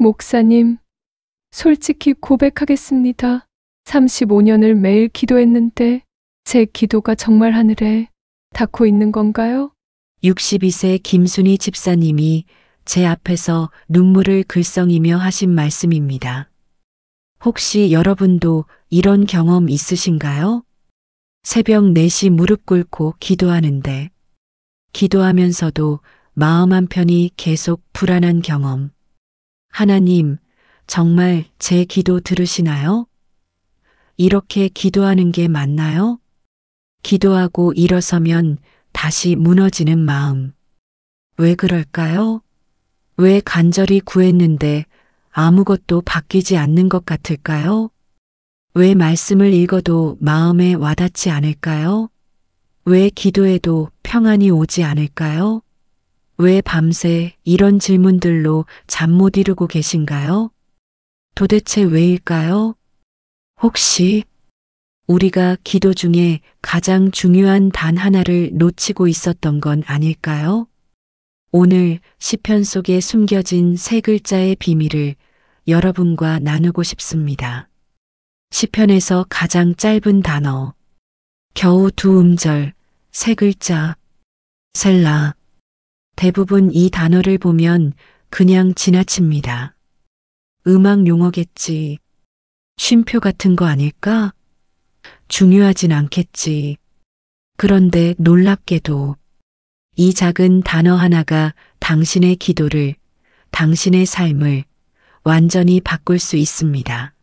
목사님, 솔직히 고백하겠습니다. 35년을 매일 기도했는데 제 기도가 정말 하늘에 닿고 있는 건가요? 62세 김순희 집사님이 제 앞에서 눈물을 글썽이며 하신 말씀입니다. 혹시 여러분도 이런 경험 있으신가요? 새벽 4시 무릎 꿇고 기도하는데 기도하면서도 마음 한편이 계속 불안한 경험. 하나님, 정말 제 기도 들으시나요? 이렇게 기도하는 게 맞나요? 기도하고 일어서면 다시 무너지는 마음. 왜 그럴까요? 왜 간절히 구했는데 아무것도 바뀌지 않는 것 같을까요? 왜 말씀을 읽어도 마음에 와닿지 않을까요? 왜 기도해도 평안이 오지 않을까요? 왜 밤새 이런 질문들로 잠 못 이루고 계신가요? 도대체 왜일까요? 혹시 우리가 기도 중에 가장 중요한 단 하나를 놓치고 있었던 건 아닐까요? 오늘 시편 속에 숨겨진 세 글자의 비밀을 여러분과 나누고 싶습니다. 시편에서 가장 짧은 단어, 겨우 2음절, 세 글자, 셀라. 대부분 이 단어를 보면 그냥 지나칩니다. 음악 용어겠지. 쉼표 같은 거 아닐까? 중요하진 않겠지. 그런데 놀랍게도 이 작은 단어 하나가 당신의 기도를, 당신의 삶을 완전히 바꿀 수 있습니다.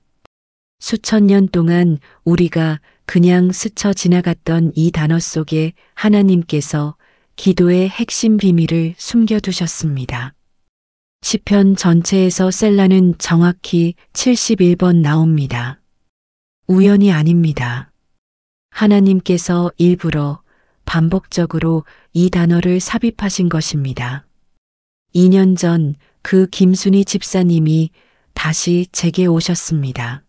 수천 년 동안 우리가 그냥 스쳐 지나갔던 이 단어 속에 하나님께서 기도의 핵심 비밀을 숨겨두셨습니다. 시편 전체에서 셀라는 정확히 71번 나옵니다. 우연이 아닙니다. 하나님께서 일부러 반복적으로 이 단어를 삽입하신 것입니다. 2년 전 그 김순희 집사님이 다시 제게 오셨습니다.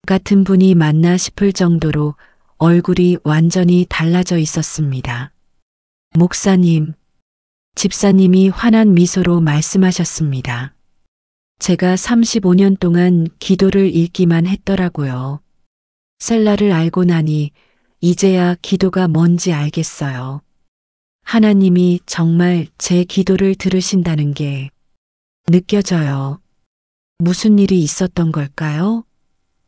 같은 분이 맞나 싶을 정도로 얼굴이 완전히 달라져 있었습니다. 목사님, 집사님이 환한 미소로 말씀하셨습니다. 제가 35년 동안 기도를 읽기만 했더라고요. 셀라를 알고 나니 이제야 기도가 뭔지 알겠어요. 하나님이 정말 제 기도를 들으신다는 게 느껴져요. 무슨 일이 있었던 걸까요?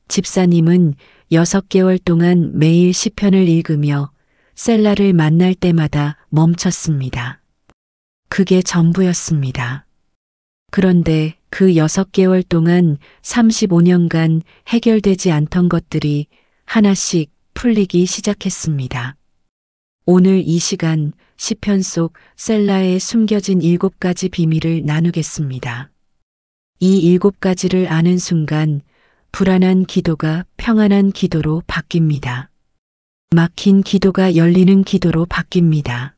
집사님은 6개월 동안 매일 시편을 읽으며 셀라를 만날 때마다 멈췄습니다. 그게 전부였습니다. 그런데 그 6개월 동안 35년간 해결되지 않던 것들이 하나씩 풀리기 시작했습니다. 오늘 이 시간 시편 속 셀라에 숨겨진 7가지 비밀을 나누겠습니다. 이 7가지를 아는 순간 불안한 기도가 평안한 기도로 바뀝니다. 막힌 기도가 열리는 기도로 바뀝니다.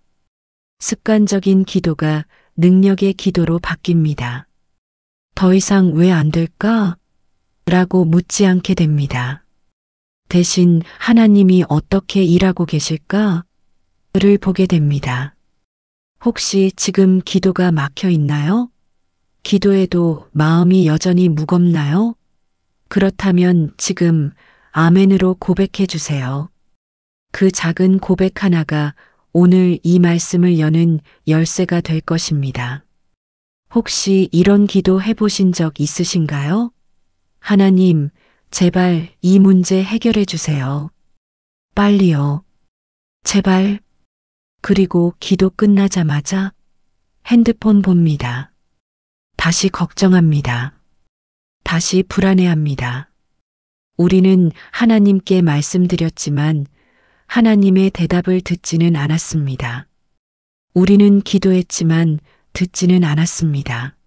습관적인 기도가 능력의 기도로 바뀝니다. 더 이상 왜 안 될까? 라고 묻지 않게 됩니다. 대신 하나님이 어떻게 일하고 계실까? 를 보게 됩니다. 혹시 지금 기도가 막혀 있나요? 기도해도 마음이 여전히 무겁나요? 그렇다면 지금 아멘으로 고백해 주세요. 그 작은 고백 하나가 오늘 이 말씀을 여는 열쇠가 될 것입니다. 혹시 이런 기도 해보신 적 있으신가요? 하나님, 제발 이 문제 해결해 주세요. 빨리요. 제발. 그리고 기도 끝나자마자 핸드폰 봅니다. 다시 걱정합니다. 다시 불안해합니다. 우리는 하나님께 말씀드렸지만 하나님의 대답을 듣지는 않았습니다. 우리는 기도했지만 듣지는 않았습니다.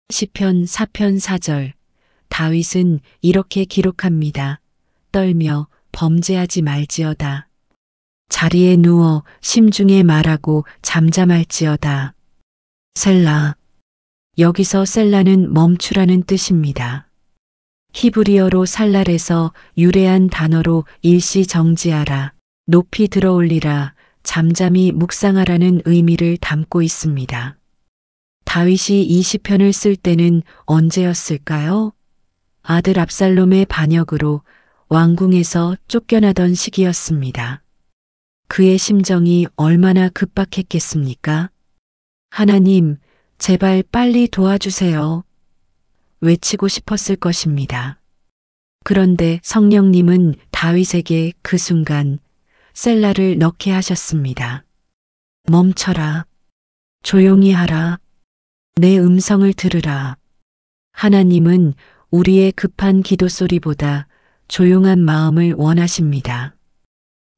시편 4편 4절 다윗은 이렇게 기록합니다. 떨며 범죄하지 말지어다. 자리에 누워 심중에 말하고 잠잠할지어다. 셀라. 여기서 셀라는 멈추라는 뜻입니다. 히브리어로 살랄에서 유래한 단어로 일시정지하라, 높이 들어올리라, 잠잠히 묵상하라는 의미를 담고 있습니다. 다윗이 이 시편을 쓸 때는 언제였을까요? 아들 압살롬의 반역으로 왕궁에서 쫓겨나던 시기였습니다. 그의 심정이 얼마나 급박했겠습니까? 하나님, 제발 빨리 도와주세요. 외치고 싶었을 것입니다. 그런데 성령님은 다윗에게 그 순간 셀라를 넣게 하셨습니다. 멈춰라. 조용히 하라. 내 음성을 들으라. 하나님은 우리의 급한 기도 소리보다 조용한 마음을 원하십니다.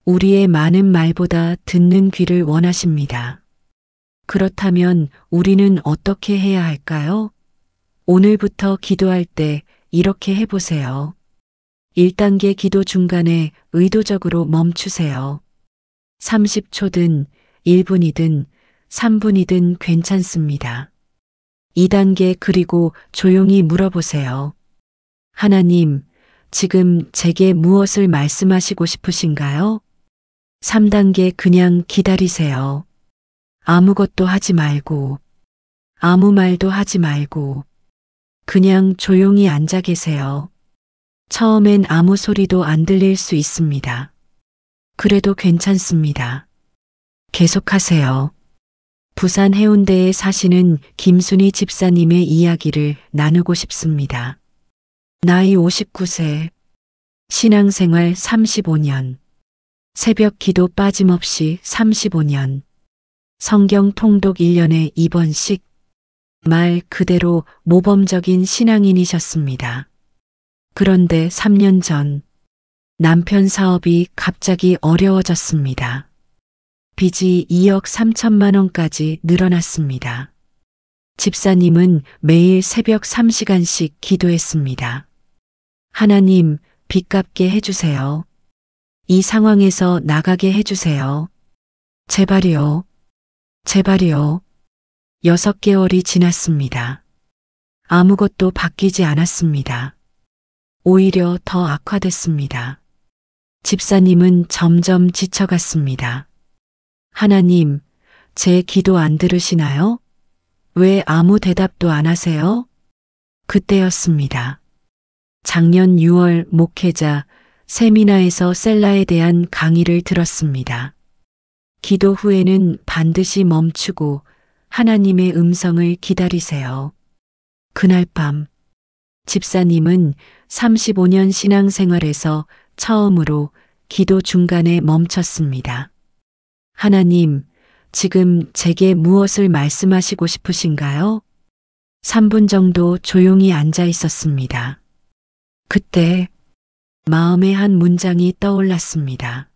우리의 많은 말보다 듣는 귀를 원하십니다. 그렇다면 우리는 어떻게 해야 할까요? 오늘부터 기도할 때 이렇게 해보세요. 1단계 기도 중간에 의도적으로 멈추세요. 30초든 1분이든 3분이든 괜찮습니다. 2단계 그리고 조용히 물어보세요. 하나님, 지금 제게 무엇을 말씀하시고 싶으신가요? 3단계 그냥 기다리세요. 아무것도 하지 말고, 아무 말도 하지 말고, 그냥 조용히 앉아 계세요. 처음엔 아무 소리도 안 들릴 수 있습니다. 그래도 괜찮습니다. 계속하세요. 부산 해운대에 사시는 김순희 집사님의 이야기를 나누고 싶습니다. 나이 59세, 신앙생활 35년, 새벽 기도 빠짐없이 35년, 성경 통독 1년에 2번씩, 말 그대로 모범적인 신앙인이셨습니다. 그런데 3년 전 남편 사업이 갑자기 어려워졌습니다. 빚이 2억 3천만 원까지 늘어났습니다. 집사님은 매일 새벽 3시간씩 기도했습니다. 하나님, 빚 갚게 해주세요. 이 상황에서 나가게 해주세요. 제발이요. 제발이요. 6개월이 지났습니다. 아무것도 바뀌지 않았습니다. 오히려 더 악화됐습니다. 집사님은 점점 지쳐갔습니다. 하나님, 제 기도 안 들으시나요? 왜 아무 대답도 안 하세요? 그때였습니다. 작년 6월 목회자 세미나에서 셀라에 대한 강의를 들었습니다. 기도 후에는 반드시 멈추고 하나님의 음성을 기다리세요. 그날 밤 집사님은 35년 신앙생활에서 처음으로 기도 중간에 멈췄습니다. 하나님, 지금 제게 무엇을 말씀하시고 싶으신가요? 3분 정도 조용히 앉아 있었습니다. 그때 마음의 한 문장이 떠올랐습니다.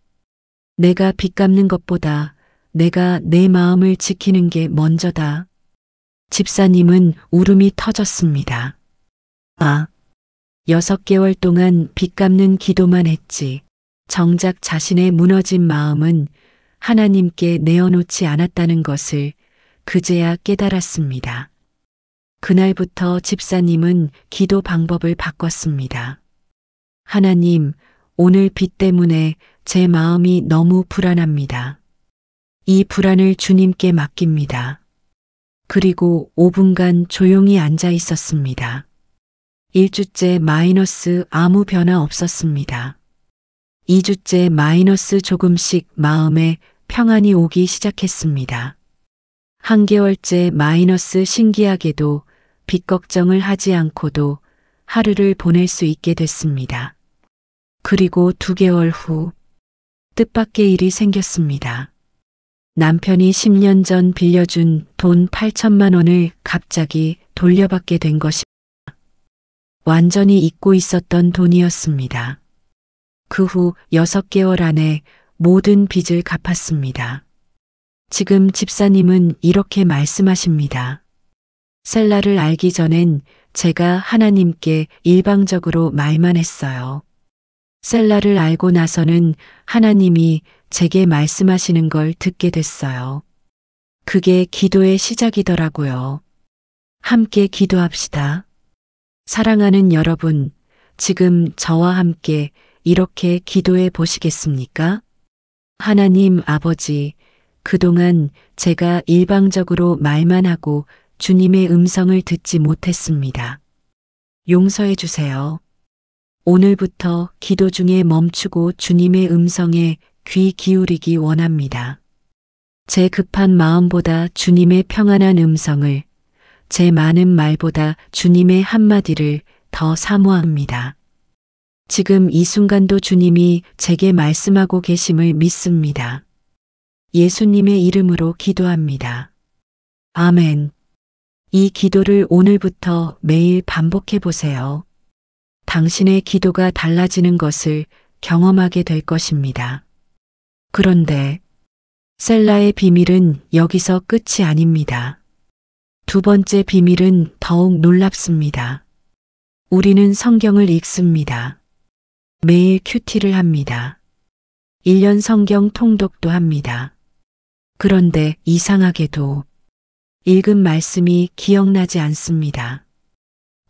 내가 빚 갚는 것보다 내가 내 마음을 지키는 게 먼저다. 집사님은 울음이 터졌습니다. 6개월 동안 빚 갚는 기도만 했지. 정작 자신의 무너진 마음은 하나님께 내어놓지 않았다는 것을 그제야 깨달았습니다. 그날부터 집사님은 기도 방법을 바꿨습니다. 하나님, 오늘 빚 때문에 제 마음이 너무 불안합니다. 이 불안을 주님께 맡깁니다. 그리고 5분간 조용히 앉아 있었습니다. 1주째 마이너스 아무 변화 없었습니다. 2주째 마이너스 조금씩 마음에 평안이 오기 시작했습니다. 1개월째 마이너스 신기하게도 빚 걱정을 하지 않고도 하루를 보낼 수 있게 됐습니다. 그리고 2개월 후 뜻밖의 일이 생겼습니다. 남편이 10년 전 빌려준 돈 8천만 원을 갑자기 돌려받게 된 것입니다. 완전히 잊고 있었던 돈이었습니다. 그 후 6개월 안에 모든 빚을 갚았습니다. 지금 집사님은 이렇게 말씀하십니다. 셀라를 알기 전엔 제가 하나님께 일방적으로 말만 했어요. 셀라를 알고 나서는 하나님이 제게 말씀하시는 걸 듣게 됐어요. 그게 기도의 시작이더라고요. 함께 기도합시다. 사랑하는 여러분, 지금 저와 함께 이렇게 기도해 보시겠습니까? 하나님 아버지, 그동안 제가 일방적으로 말만 하고 주님의 음성을 듣지 못했습니다. 용서해 주세요. 오늘부터 기도 중에 멈추고 주님의 음성에 귀 기울이기 원합니다. 제 급한 마음보다 주님의 평안한 음성을, 제 많은 말보다 주님의 한마디를 더 사모합니다. 지금 이 순간도 주님이 제게 말씀하고 계심을 믿습니다. 예수님의 이름으로 기도합니다. 아멘. 이 기도를 오늘부터 매일 반복해 보세요. 당신의 기도가 달라지는 것을 경험하게 될 것입니다. 그런데 셀라의 비밀은 여기서 끝이 아닙니다. 두 번째 비밀은 더욱 놀랍습니다. 우리는 성경을 읽습니다. 매일 큐티를 합니다. 1년 성경 통독도 합니다. 그런데 이상하게도 읽은 말씀이 기억나지 않습니다.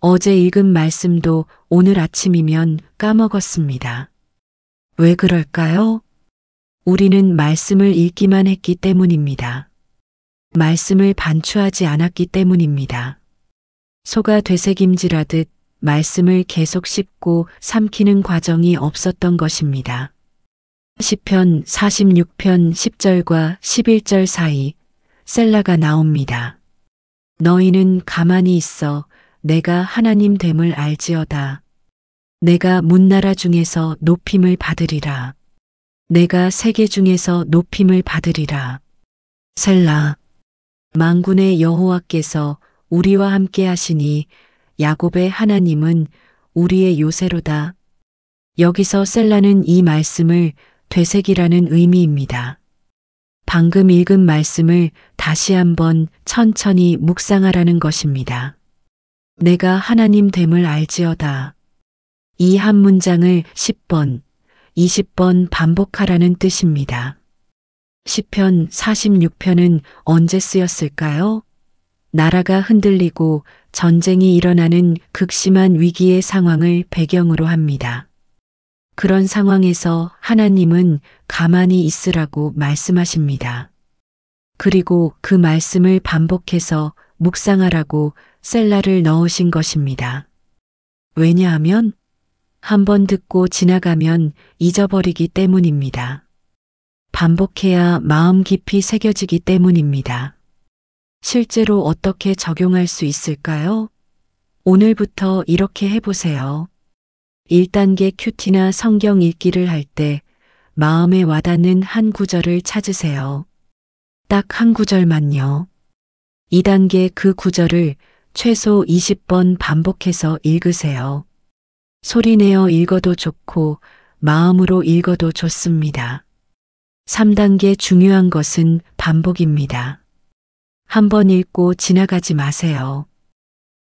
어제 읽은 말씀도 오늘 아침이면 까먹었습니다. 왜 그럴까요? 우리는 말씀을 읽기만 했기 때문입니다. 말씀을 반추하지 않았기 때문입니다. 소가 되새김질하듯 말씀을 계속 씹고 삼키는 과정이 없었던 것입니다. 시편 46편 10절과 11절 사이 셀라가 나옵니다. 너희는 가만히 있어 내가 하나님 됨을 알지어다. 내가 문나라 중에서 높임을 받으리라. 내가 세계 중에서 높임을 받으리라. 셀라. 만군의 여호와께서 우리와 함께 하시니 야곱의 하나님은 우리의 요새로다. 여기서 셀라는 이 말씀을 되새기라는 의미입니다. 방금 읽은 말씀을 다시 한번 천천히 묵상하라는 것입니다. 내가 하나님 됨을 알지어다. 이 한 문장을 10번, 20번 반복하라는 뜻입니다. 시편 46편은 언제 쓰였을까요? 나라가 흔들리고 전쟁이 일어나는 극심한 위기의 상황을 배경으로 합니다. 그런 상황에서 하나님은 가만히 있으라고 말씀하십니다. 그리고 그 말씀을 반복해서 묵상하라고 셀라를 넣으신 것입니다. 왜냐하면 한번 듣고 지나가면 잊어버리기 때문입니다. 반복해야 마음 깊이 새겨지기 때문입니다. 실제로 어떻게 적용할 수 있을까요? 오늘부터 이렇게 해보세요. 1단계 큐티나 성경 읽기를 할 때 마음에 와닿는 한 구절을 찾으세요. 딱 한 구절만요. 2단계 그 구절을 최소 20번 반복해서 읽으세요. 소리내어 읽어도 좋고 마음으로 읽어도 좋습니다. 3단계 중요한 것은 반복입니다. 한 번 읽고 지나가지 마세요.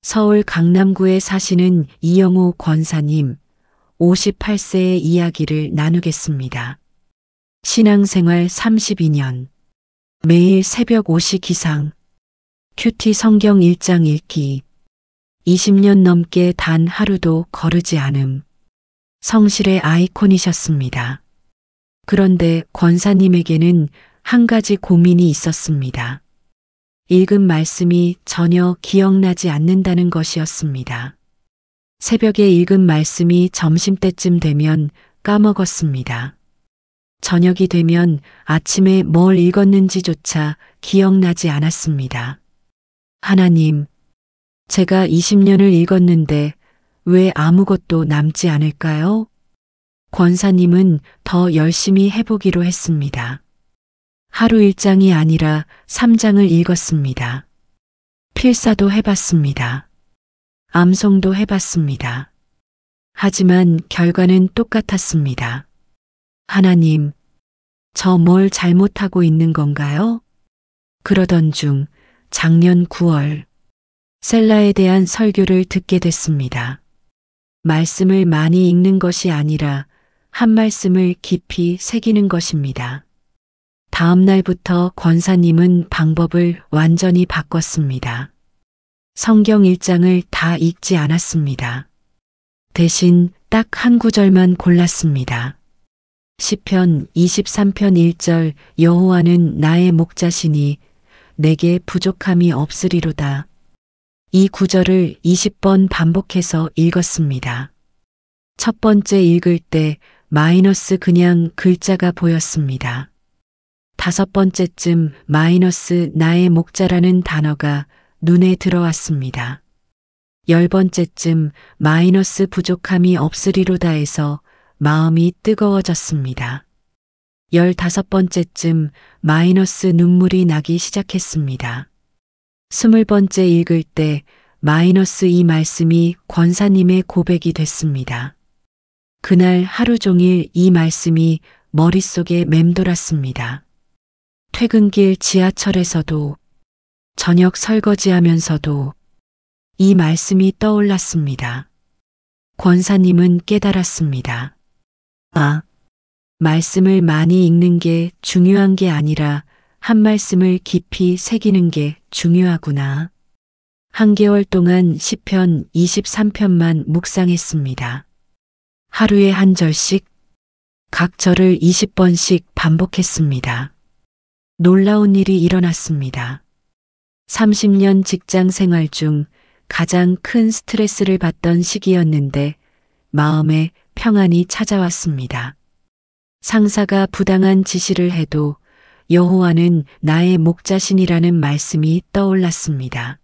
서울 강남구에 사시는 이영호 권사님 58세의 이야기를 나누겠습니다. 신앙생활 32년, 매일 새벽 5시 기상, 큐티 성경 1장 읽기, 20년 넘게 단 하루도 거르지 않음, 성실의 아이콘이셨습니다. 그런데 권사님에게는 한 가지 고민이 있었습니다. 읽은 말씀이 전혀 기억나지 않는다는 것이었습니다. 새벽에 읽은 말씀이 점심때쯤 되면 까먹었습니다. 저녁이 되면 아침에 뭘 읽었는지조차 기억나지 않았습니다. 하나님, 제가 20년을 읽었는데 왜 아무것도 남지 않을까요? 권사님은 더 열심히 해보기로 했습니다. 하루 1장이 아니라 3장을 읽었습니다. 필사도 해봤습니다. 암송도 해봤습니다. 하지만 결과는 똑같았습니다. 하나님, 저 뭘 잘못하고 있는 건가요? 그러던 중 작년 9월 셀라에 대한 설교를 듣게 됐습니다. 말씀을 많이 읽는 것이 아니라 한 말씀을 깊이 새기는 것입니다. 다음 날부터 권사님은 방법을 완전히 바꿨습니다. 성경 1장을 다 읽지 않았습니다. 대신 딱 한 구절만 골랐습니다. 시편 23편 1절 여호와는 나의 목자시니 내게 부족함이 없으리로다. 이 구절을 20번 반복해서 읽었습니다. 첫 번째 읽을 때 마이너스 그냥 글자가 보였습니다. 다섯 번째쯤 마이너스 나의 목자라는 단어가 눈에 들어왔습니다. 10번째쯤 마이너스 부족함이 없으리로다 해서 마음이 뜨거워졌습니다. 15번째쯤 마이너스 눈물이 나기 시작했습니다. 20번째 읽을 때 마이너스 이 말씀이 권사님의 고백이 됐습니다. 그날 하루 종일 이 말씀이 머릿속에 맴돌았습니다. 퇴근길 지하철에서도 저녁 설거지하면서도 이 말씀이 떠올랐습니다. 권사님은 깨달았습니다. 아, 말씀을 많이 읽는 게 중요한 게 아니라 한 말씀을 깊이 새기는 게 중요하구나. 한 개월 동안 시편 23편만 묵상했습니다. 하루에 한 절씩, 각 절을 20번씩 반복했습니다. 놀라운 일이 일어났습니다. 30년 직장 생활 중 가장 큰 스트레스를 받던 시기였는데 마음에 평안이 찾아왔습니다. 상사가 부당한 지시를 해도 여호와는 나의 목자신이라는 말씀이 떠올랐습니다.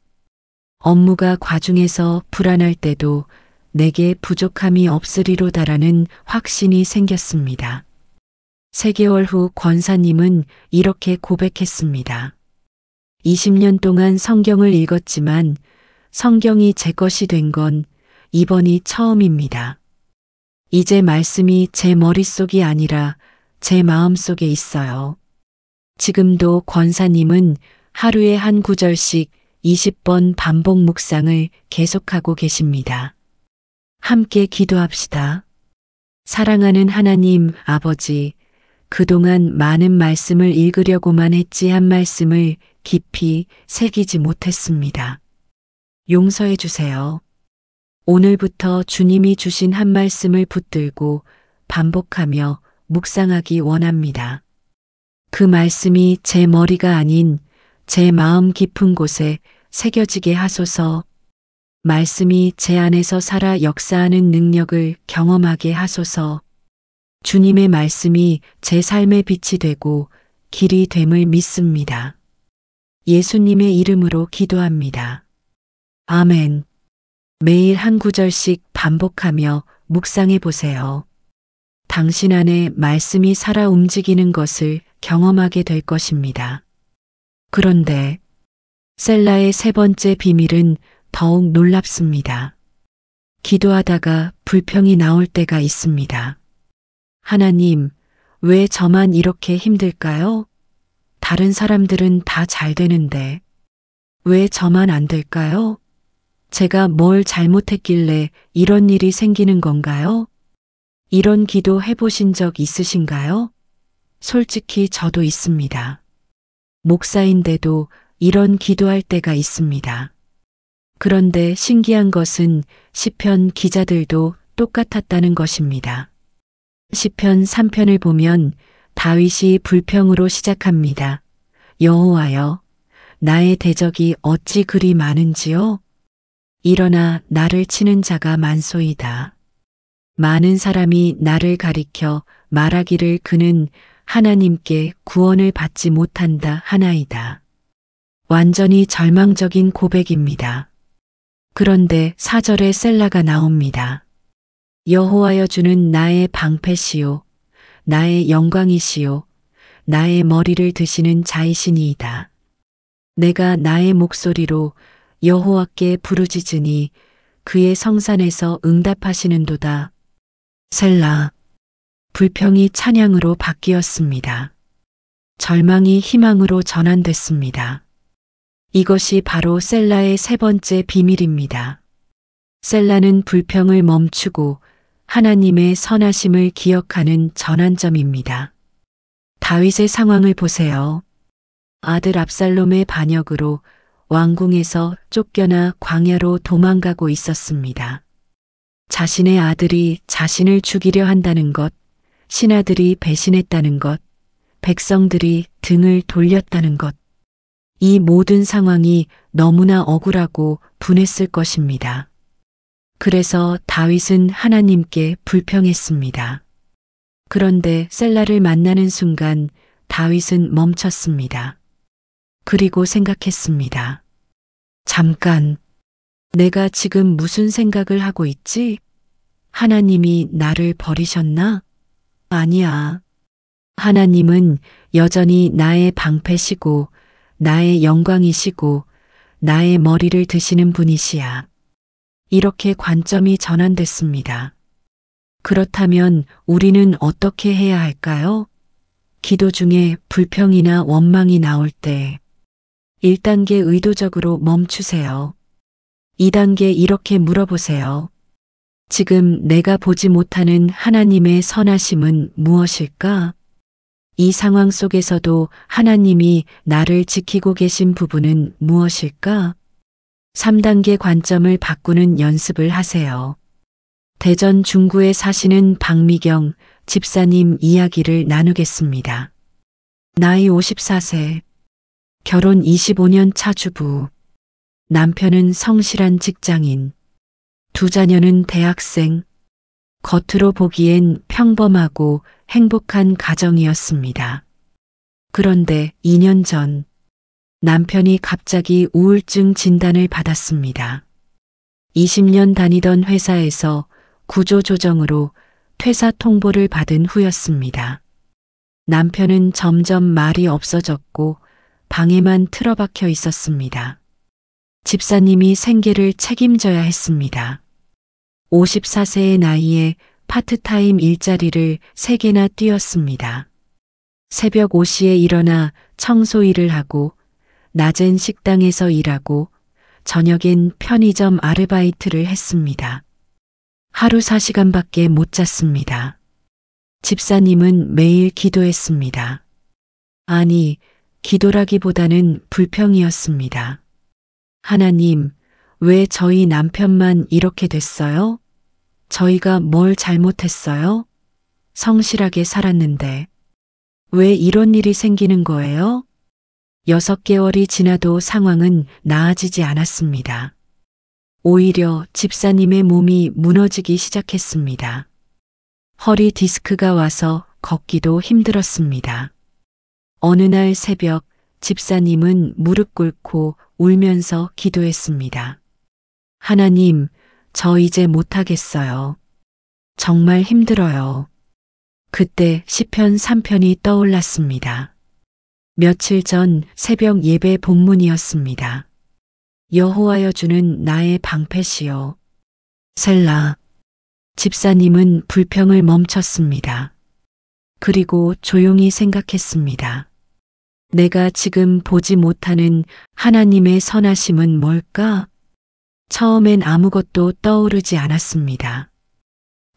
업무가 과중해서 불안할 때도 내게 부족함이 없으리로다라는 확신이 생겼습니다. 3개월 후 권사님은 이렇게 고백했습니다. 20년 동안 성경을 읽었지만 성경이 제 것이 된 건 이번이 처음입니다. 이제 말씀이 제 머릿속이 아니라 제 마음속에 있어요. 지금도 권사님은 하루에 한 구절씩 20번 반복 묵상을 계속하고 계십니다. 함께 기도합시다. 사랑하는 하나님 아버지, 그동안 많은 말씀을 읽으려고만 했지 한 말씀을 깊이 새기지 못했습니다. 용서해 주세요. 오늘부터 주님이 주신 한 말씀을 붙들고 반복하며 묵상하기 원합니다. 그 말씀이 제 머리가 아닌 제 마음 깊은 곳에 새겨지게 하소서. 말씀이 제 안에서 살아 역사하는 능력을 경험하게 하소서. 주님의 말씀이 제 삶의 빛이 되고 길이 됨을 믿습니다. 예수님의 이름으로 기도합니다. 아멘. 매일 한 구절씩 반복하며 묵상해 보세요. 당신 안에 말씀이 살아 움직이는 것을 경험하게 될 것입니다. 그런데 셀라의 3번째 비밀은 더욱 놀랍습니다. 기도하다가 불평이 나올 때가 있습니다. 하나님, 왜 저만 이렇게 힘들까요? 다른 사람들은 다 잘 되는데 왜 저만 안 될까요? 제가 뭘 잘못했길래 이런 일이 생기는 건가요? 이런 기도 해보신 적 있으신가요? 솔직히 저도 있습니다. 목사인데도 이런 기도할 때가 있습니다. 그런데 신기한 것은 시편 기자들도 똑같았다는 것입니다. 시편 3편을 보면 다윗이 불평으로 시작합니다. 여호와여, 나의 대적이 어찌 그리 많은지요? 일어나 나를 치는 자가 많소이다. 많은 사람이 나를 가리켜 말하기를 그는 하나님께 구원을 받지 못한다 하나이다. 완전히 절망적인 고백입니다. 그런데 4절에 셀라가 나옵니다. 여호와여, 주는 나의 방패시요 나의 영광이시요 나의 머리를 드시는 자이시니이다. 내가 나의 목소리로 여호와께 부르짖으니 그의 성산에서 응답하시는도다. 셀라. 불평이 찬양으로 바뀌었습니다. 절망이 희망으로 전환됐습니다. 이것이 바로 셀라의 3번째 비밀입니다. 셀라는 불평을 멈추고 하나님의 선하심을 기억하는 전환점입니다. 다윗의 상황을 보세요. 아들 압살롬의 반역으로 왕궁에서 쫓겨나 광야로 도망가고 있었습니다. 자신의 아들이 자신을 죽이려 한다는 것, 신하들이 배신했다는 것, 백성들이 등을 돌렸다는 것. 이 모든 상황이 너무나 억울하고 분했을 것입니다. 그래서 다윗은 하나님께 불평했습니다. 그런데 셀라를 만나는 순간 다윗은 멈췄습니다. 그리고 생각했습니다. 잠깐, 내가 지금 무슨 생각을 하고 있지? 하나님이 나를 버리셨나? 아니야. 하나님은 여전히 나의 방패시고, 나의 영광이시고, 나의 머리를 드시는 분이시야. 이렇게 관점이 전환됐습니다. 그렇다면 우리는 어떻게 해야 할까요? 기도 중에 불평이나 원망이 나올 때 1단계 의도적으로 멈추세요. 2단계 이렇게 물어보세요. 지금 내가 보지 못하는 하나님의 선하심은 무엇일까? 이 상황 속에서도 하나님이 나를 지키고 계신 부분은 무엇일까? 3단계 관점을 바꾸는 연습을 하세요. 대전 중구에 사시는 박미경 집사님 이야기를 나누겠습니다. 나이 54세, 결혼 25년 차 주부, 남편은 성실한 직장인, 두 자녀는 대학생, 겉으로 보기엔 평범하고 행복한 가정이었습니다. 그런데 2년 전 남편이 갑자기 우울증 진단을 받았습니다. 20년 다니던 회사에서 구조조정으로 퇴사 통보를 받은 후였습니다. 남편은 점점 말이 없어졌고 방에만 틀어박혀 있었습니다. 집사님이 생계를 책임져야 했습니다. 54세의 나이에 파트타임 일자리를 3개나 뛰었습니다. 새벽 5시에 일어나 청소 일을 하고 낮엔 식당에서 일하고 저녁엔 편의점 아르바이트를 했습니다. 하루 4시간밖에 못 잤습니다. 집사님은 매일 기도했습니다. 아니, 기도라기보다는 불평이었습니다. 하나님, 왜 저희 남편만 이렇게 됐어요? 저희가 뭘 잘못했어요? 성실하게 살았는데. 왜 이런 일이 생기는 거예요? 6개월이 지나도 상황은 나아지지 않았습니다. 오히려 집사님의 몸이 무너지기 시작했습니다. 허리 디스크가 와서 걷기도 힘들었습니다. 어느 날 새벽 집사님은 무릎 꿇고 울면서 기도했습니다. 하나님, 저 이제 못하겠어요. 정말 힘들어요. 그때 시편 3편이 떠올랐습니다. 며칠 전 새벽 예배 본문이었습니다. 여호와여 주는 나의 방패시요. 셀라. 집사님은 불평을 멈췄습니다. 그리고 조용히 생각했습니다. 내가 지금 보지 못하는 하나님의 선하심은 뭘까? 처음엔 아무것도 떠오르지 않았습니다.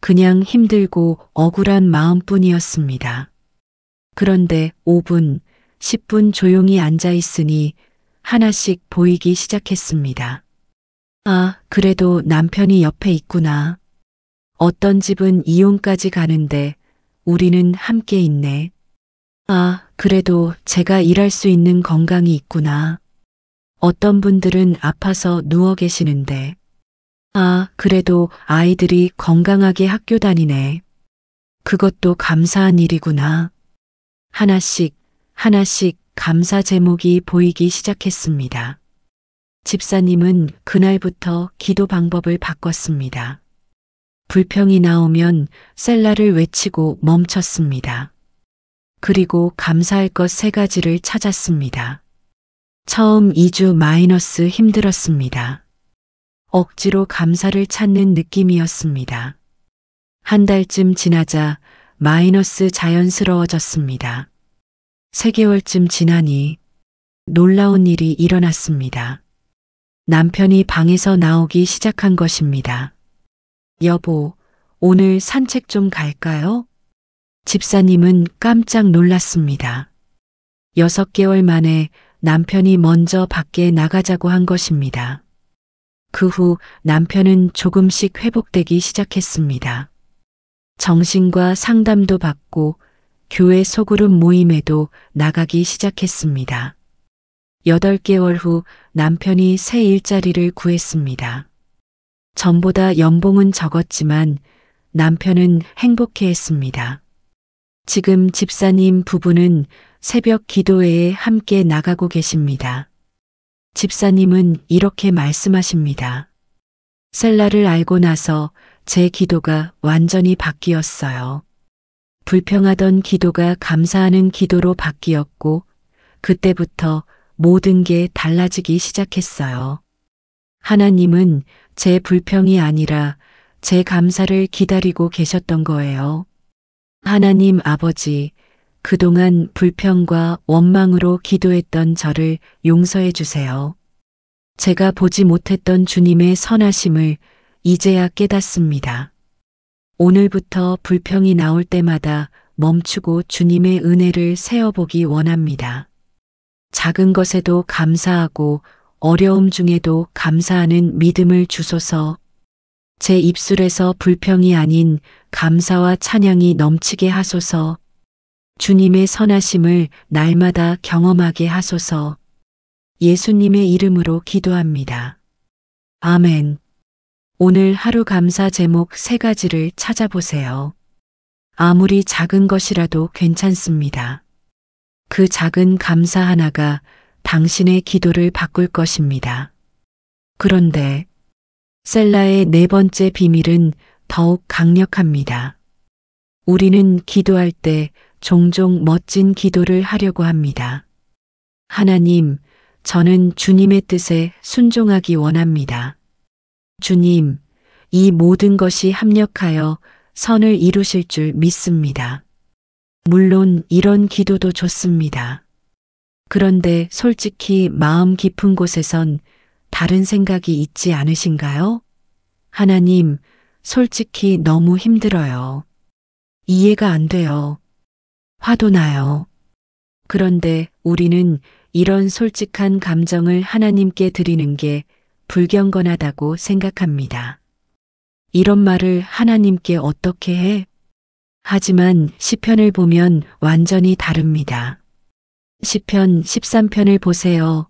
그냥 힘들고 억울한 마음뿐이었습니다. 그런데 5분, 10분 조용히 앉아 있으니 하나씩 보이기 시작했습니다. 아, 그래도 남편이 옆에 있구나. 어떤 집은 이혼까지 가는데 우리는 함께 있네. 아, 그래도 제가 일할 수 있는 건강이 있구나. 어떤 분들은 아파서 누워 계시는데. 아, 그래도 아이들이 건강하게 학교 다니네. 그것도 감사한 일이구나. 하나씩, 하나씩 감사 제목이 보이기 시작했습니다. 집사님은 그날부터 기도 방법을 바꿨습니다. 불평이 나오면 셀라를 외치고 멈췄습니다. 그리고 감사할 것 3가지를 찾았습니다. 처음 2주 마이너스 힘들었습니다. 억지로 감사를 찾는 느낌이었습니다. 한 달쯤 지나자 마이너스 자연스러워졌습니다. 3개월쯤 지나니 놀라운 일이 일어났습니다. 남편이 방에서 나오기 시작한 것입니다. 여보, 오늘 산책 좀 갈까요? 집사님은 깜짝 놀랐습니다. 6개월 만에 남편이 먼저 밖에 나가자고 한 것입니다. 그 후 남편은 조금씩 회복되기 시작했습니다. 정신과 상담도 받고 교회 소그룹 모임에도 나가기 시작했습니다. 8개월 후 남편이 새 일자리를 구했습니다. 전보다 연봉은 적었지만 남편은 행복해했습니다. 지금 집사님 부부는 새벽 기도회에 함께 나가고 계십니다. 집사님은 이렇게 말씀하십니다. 셀라를 알고 나서 제 기도가 완전히 바뀌었어요. 불평하던 기도가 감사하는 기도로 바뀌었고 그때부터 모든 게 달라지기 시작했어요. 하나님은 제 불평이 아니라 제 감사를 기다리고 계셨던 거예요. 하나님 아버지, 그동안 불평과 원망으로 기도했던 저를 용서해 주세요. 제가 보지 못했던 주님의 선하심을 이제야 깨닫습니다. 오늘부터 불평이 나올 때마다 멈추고 주님의 은혜를 세어보기 원합니다. 작은 것에도 감사하고 어려움 중에도 감사하는 믿음을 주소서. 제 입술에서 불평이 아닌 감사와 찬양이 넘치게 하소서. 주님의 선하심을 날마다 경험하게 하소서. 예수님의 이름으로 기도합니다. 아멘. 오늘 하루 감사 제목 3가지를 찾아보세요. 아무리 작은 것이라도 괜찮습니다. 그 작은 감사 하나가 당신의 기도를 바꿀 것입니다. 그런데 셀라의 4번째 비밀은 더욱 강력합니다. 우리는 기도할 때 종종 멋진 기도를 하려고 합니다. 하나님, 저는 주님의 뜻에 순종하기 원합니다. 주님, 이 모든 것이 합력하여 선을 이루실 줄 믿습니다. 물론 이런 기도도 좋습니다. 그런데 솔직히 마음 깊은 곳에선 다른 생각이 있지 않으신가요? 하나님, 솔직히 너무 힘들어요. 이해가 안 돼요. 화도 나요. 그런데 우리는 이런 솔직한 감정을 하나님께 드리는 게 불경건하다고 생각합니다. 이런 말을 하나님께 어떻게 해? 하지만 시편을 보면 완전히 다릅니다. 시편 13편을 보세요.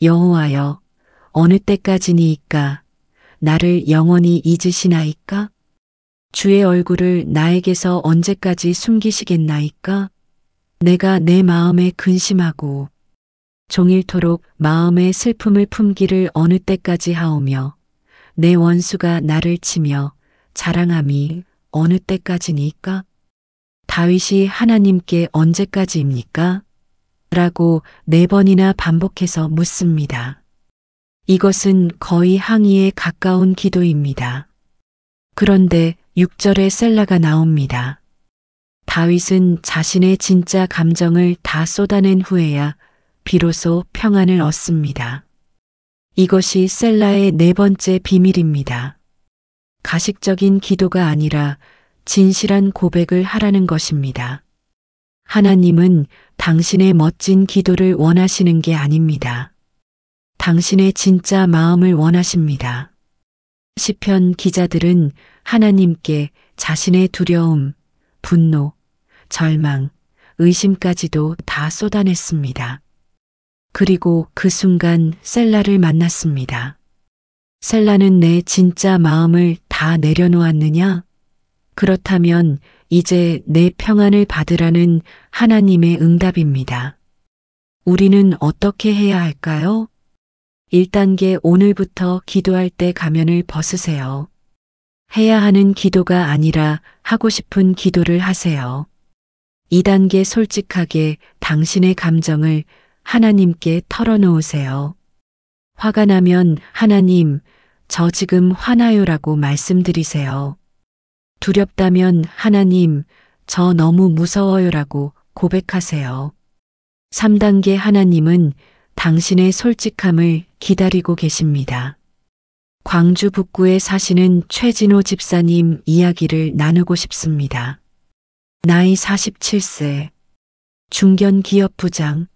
여호와여, 어느 때까지니이까? 나를 영원히 잊으시나이까? 주의 얼굴을 나에게서 언제까지 숨기시겠나이까? 내가 내 마음에 근심하고 종일토록 마음의 슬픔을 품기를 어느 때까지 하오며 내 원수가 나를 치며 자랑함이 어느 때까지니까? 다윗이 하나님께 언제까지입니까? 라고 4번이나 반복해서 묻습니다. 이것은 거의 항의에 가까운 기도입니다. 그런데 6절에 셀라가 나옵니다. 다윗은 자신의 진짜 감정을 다 쏟아낸 후에야 비로소 평안을 얻습니다. 이것이 셀라의 4번째 비밀입니다. 가식적인 기도가 아니라 진실한 고백을 하라는 것입니다. 하나님은 당신의 멋진 기도를 원하시는 게 아닙니다. 당신의 진짜 마음을 원하십니다. 시편 기자들은 하나님께 자신의 두려움, 분노, 절망, 의심까지도 다 쏟아냈습니다. 그리고 그 순간 셀라를 만났습니다. 셀라는 내 진짜 마음을 다 내려놓았느냐? 그렇다면 이제 내 평안을 받으라는 하나님의 응답입니다. 우리는 어떻게 해야 할까요? 1단계 오늘부터 기도할 때 가면을 벗으세요. 해야 하는 기도가 아니라 하고 싶은 기도를 하세요. 2단계 솔직하게 당신의 감정을 하나님께 털어놓으세요. 화가 나면 하나님, 저 지금 화나요라고 말씀드리세요. 두렵다면 하나님, 저 너무 무서워요라고 고백하세요. 3단계 하나님은 당신의 솔직함을 기다리고 계십니다. 광주 북구에 사시는 최진호 집사님 이야기를 나누고 싶습니다. 나이 47세, 중견 기업 부장,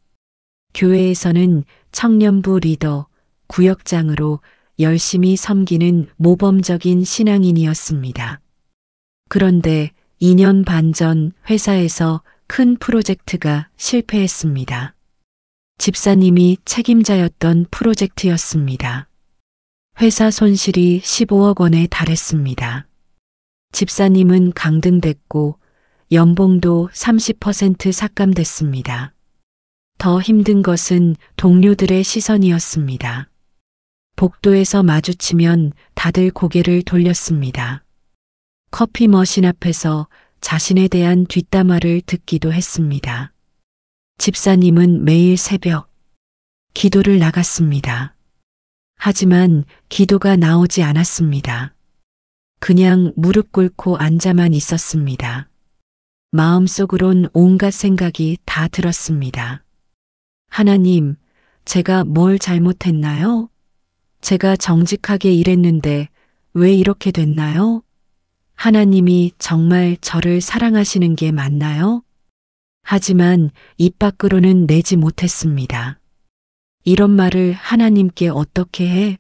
교회에서는 청년부 리더, 구역장으로 열심히 섬기는 모범적인 신앙인이었습니다. 그런데 2년 반 전 회사에서 큰 프로젝트가 실패했습니다. 집사님이 책임자였던 프로젝트였습니다. 회사 손실이 15억 원에 달했습니다. 집사님은 강등됐고 연봉도 30% 삭감됐습니다. 더 힘든 것은 동료들의 시선이었습니다. 복도에서 마주치면 다들 고개를 돌렸습니다. 커피 머신 앞에서 자신에 대한 뒷담화를 듣기도 했습니다. 집사님은 매일 새벽 기도를 나갔습니다. 하지만 기도가 나오지 않았습니다. 그냥 무릎 꿇고 앉아만 있었습니다. 마음속으론 온갖 생각이 다 들었습니다. 하나님, 제가 뭘 잘못했나요? 제가 정직하게 일했는데 왜 이렇게 됐나요? 하나님이 정말 저를 사랑하시는 게 맞나요? 하지만 입 밖으로는 내지 못했습니다. 이런 말을 하나님께 어떻게 해?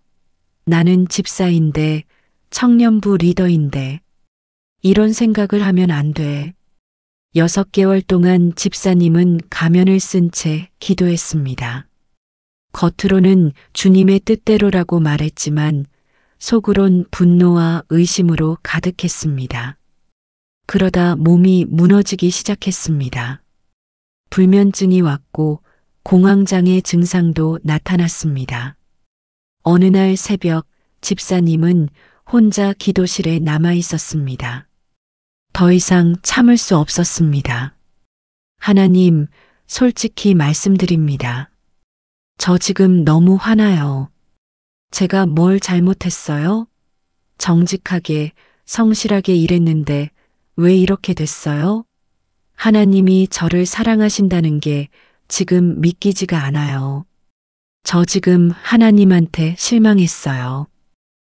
나는 집사인데, 청년부 리더인데, 이런 생각을 하면 안 돼. 6개월 동안 집사님은 가면을 쓴 채 기도했습니다. 겉으로는 주님의 뜻대로라고 말했지만 속으론 분노와 의심으로 가득했습니다. 그러다 몸이 무너지기 시작했습니다. 불면증이 왔고 공황장애 증상도 나타났습니다. 어느 날 새벽 집사님은 혼자 기도실에 남아 있었습니다. 더 이상 참을 수 없었습니다. 하나님, 솔직히 말씀드립니다. 저 지금 너무 화나요. 제가 뭘 잘못했어요? 정직하게, 성실하게 일했는데 왜 이렇게 됐어요? 하나님이 저를 사랑하신다는 게 지금 믿기지가 않아요. 저 지금 하나님한테 실망했어요.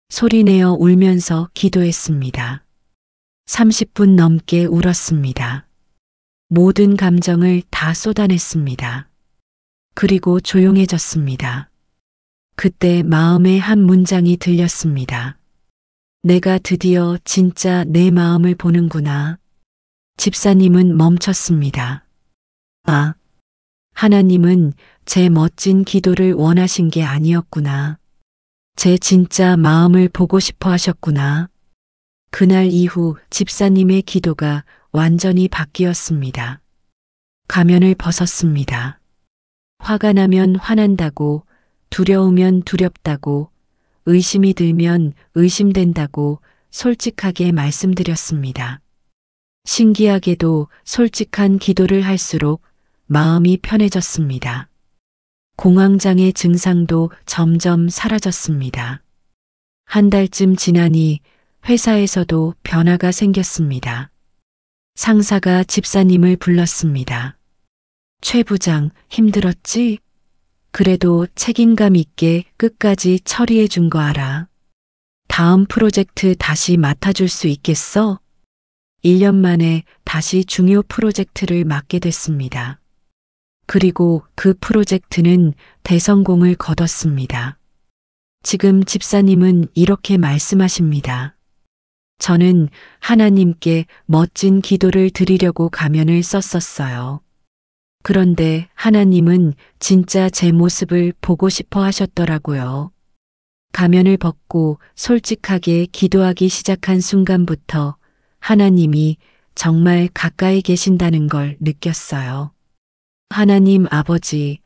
소리내어 울면서 기도했습니다. 30분 넘게 울었습니다. 모든 감정을 다 쏟아냈습니다. 그리고 조용해졌습니다. 그때 마음의 한 문장이 들렸습니다. 내가 드디어 진짜 내 마음을 보는구나. 집사님은 멈췄습니다. 아, 하나님은 제 멋진 기도를 원하신 게 아니었구나. 제 진짜 마음을 보고 싶어 하셨구나. 그날 이후 집사님의 기도가 완전히 바뀌었습니다. 가면을 벗었습니다. 화가 나면 화난다고, 두려우면 두렵다고, 의심이 들면 의심된다고 솔직하게 말씀드렸습니다. 신기하게도 솔직한 기도를 할수록 마음이 편해졌습니다. 공황장애 증상도 점점 사라졌습니다. 한 달쯤 지나니 회사에서도 변화가 생겼습니다. 상사가 집사님을 불렀습니다. 최 부장, 힘들었지? 그래도 책임감 있게 끝까지 처리해 준 거 알아. 다음 프로젝트 다시 맡아줄 수 있겠어? 1년 만에 다시 중요 프로젝트를 맡게 됐습니다. 그리고 그 프로젝트는 대성공을 거뒀습니다. 지금 집사님은 이렇게 말씀하십니다. 저는 하나님께 멋진 기도를 드리려고 가면을 썼었어요. 그런데 하나님은 진짜 제 모습을 보고 싶어 하셨더라고요. 가면을 벗고 솔직하게 기도하기 시작한 순간부터 하나님이 정말 가까이 계신다는 걸 느꼈어요. 하나님 아버지,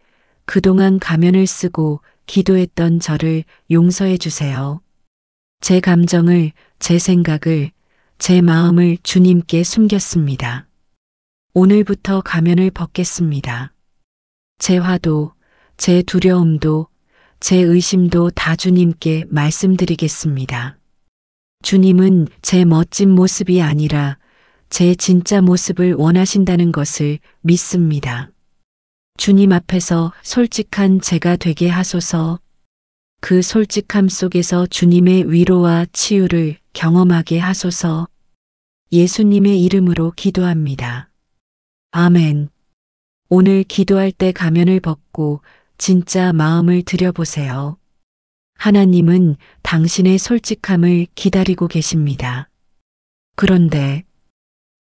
그동안 가면을 쓰고 기도했던 저를 용서해 주세요. 제 감정을, 제 생각을, 제 마음을 주님께 숨겼습니다. 오늘부터 가면을 벗겠습니다. 제 화도, 제 두려움도, 제 의심도 다 주님께 말씀드리겠습니다. 주님은 제 멋진 모습이 아니라 제 진짜 모습을 원하신다는 것을 믿습니다. 주님 앞에서 솔직한 제가 되게 하소서. 그 솔직함 속에서 주님의 위로와 치유를 경험하게 하소서. 예수님의 이름으로 기도합니다. 아멘. 오늘 기도할 때 가면을 벗고 진짜 마음을 들여보세요. 하나님은 당신의 솔직함을 기다리고 계십니다. 그런데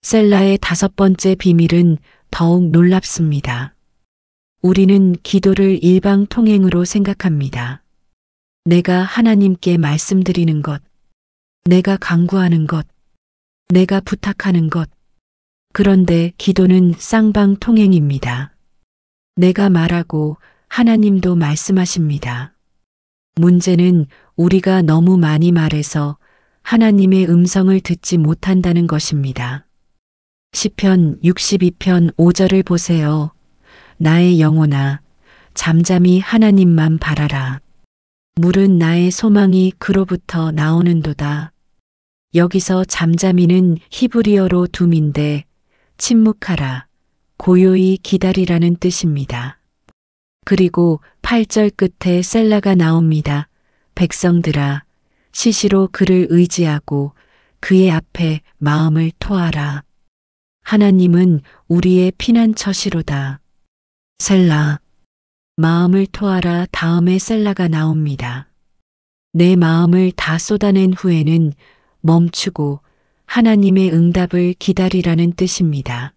셀라의 5번째 비밀은 더욱 놀랍습니다. 우리는 기도를 일방통행으로 생각합니다. 내가 하나님께 말씀드리는 것, 내가 간구하는 것, 내가 부탁하는 것. 그런데 기도는 쌍방통행입니다. 내가 말하고 하나님도 말씀하십니다. 문제는 우리가 너무 많이 말해서 하나님의 음성을 듣지 못한다는 것입니다. 시편 62편 5절을 보세요. 나의 영혼아, 잠잠히 하나님만 바라라. 물은 나의 소망이 그로부터 나오는도다. 여기서 잠잠이는 히브리어로 둠인데 침묵하라, 고요히 기다리라는 뜻입니다. 그리고 8절 끝에 셀라가 나옵니다. 백성들아, 시시로 그를 의지하고 그의 앞에 마음을 토하라. 하나님은 우리의 피난처시로다. 셀라. 마음을 토하라 다음에 셀라가 나옵니다. 내 마음을 다 쏟아낸 후에는 멈추고 하나님의 응답을 기다리라는 뜻입니다.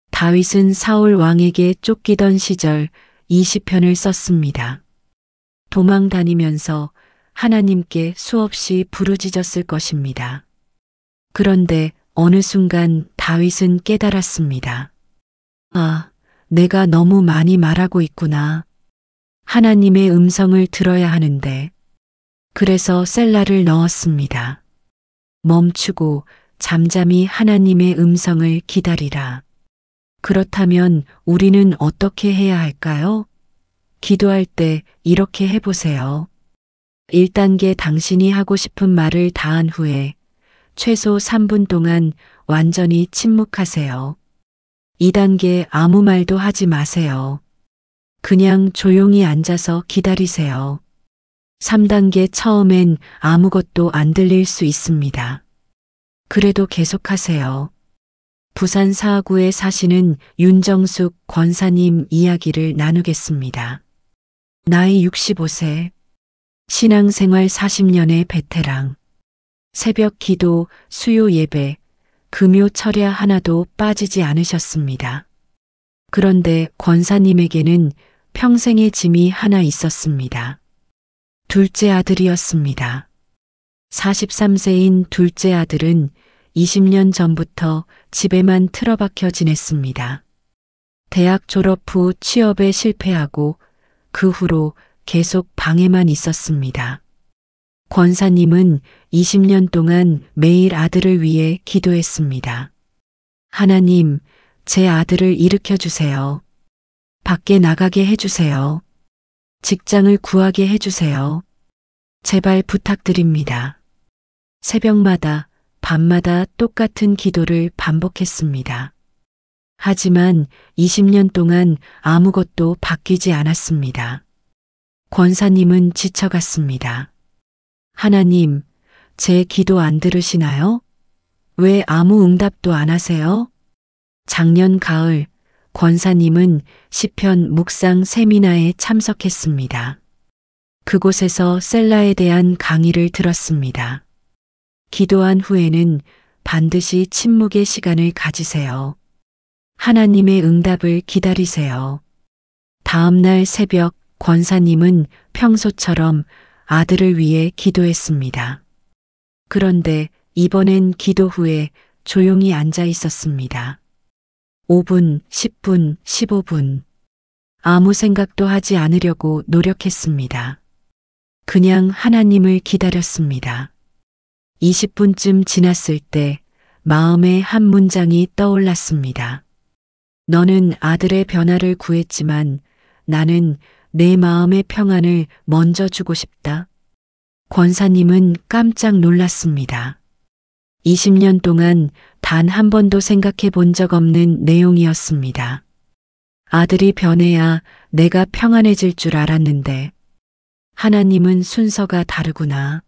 다윗은 사울 왕에게 쫓기던 시절 20편을 썼습니다. 도망 다니면서 하나님께 수없이 부르짖었을 것입니다. 그런데 어느 순간 다윗은 깨달았습니다. 아, 내가 너무 많이 말하고 있구나. 하나님의 음성을 들어야 하는데. 그래서 셀라를 넣었습니다. 멈추고 잠잠히 하나님의 음성을 기다리라. 그렇다면 우리는 어떻게 해야 할까요? 기도할 때 이렇게 해보세요. 1단계 당신이 하고 싶은 말을 다 한 후에 최소 3분 동안 완전히 침묵하세요. 2단계 아무 말도 하지 마세요. 그냥 조용히 앉아서 기다리세요. 3단계 처음엔 아무것도 안 들릴 수 있습니다. 그래도 계속하세요. 부산 사하구에 사시는 윤정숙 권사님 이야기를 나누겠습니다. 나이 65세, 신앙생활 40년의 베테랑, 새벽 기도, 수요 예배, 금요 철야 하나도 빠지지 않으셨습니다. 그런데 권사님에게는 평생의 짐이 하나 있었습니다. 둘째 아들이었습니다. 43세인 둘째 아들은 20년 전부터 집에만 틀어박혀 지냈습니다. 대학 졸업 후 취업에 실패하고 그 후로 계속 방에만 있었습니다. 권사님은 20년 동안 매일 아들을 위해 기도했습니다. 하나님, 제 아들을 일으켜 주세요. 밖에 나가게 해주세요. 직장을 구하게 해주세요. 제발 부탁드립니다. 새벽마다, 밤마다 똑같은 기도를 반복했습니다. 하지만 20년 동안 아무것도 바뀌지 않았습니다. 권사님은 지쳐갔습니다. 하나님, 제 기도 안 들으시나요? 왜 아무 응답도 안 하세요? 작년 가을, 권사님은 시편 묵상 세미나에 참석했습니다. 그곳에서 셀라에 대한 강의를 들었습니다. 기도한 후에는 반드시 침묵의 시간을 가지세요. 하나님의 응답을 기다리세요. 다음 날 새벽 권사님은 평소처럼 아들을 위해 기도했습니다. 그런데 이번엔 기도 후에 조용히 앉아 있었습니다. 5분, 10분, 15분. 아무 생각도 하지 않으려고 노력했습니다. 그냥 하나님을 기다렸습니다. 20분쯤 지났을 때 마음에 한 문장이 떠올랐습니다. 너는 아들의 변화를 구했지만 나는 내 마음의 평안을 먼저 주고 싶다. 권사님은 깜짝 놀랐습니다. 20년 동안 단 한 번도 생각해 본 적 없는 내용이었습니다. 아들이 변해야 내가 평안해질 줄 알았는데 하나님은 순서가 다르구나.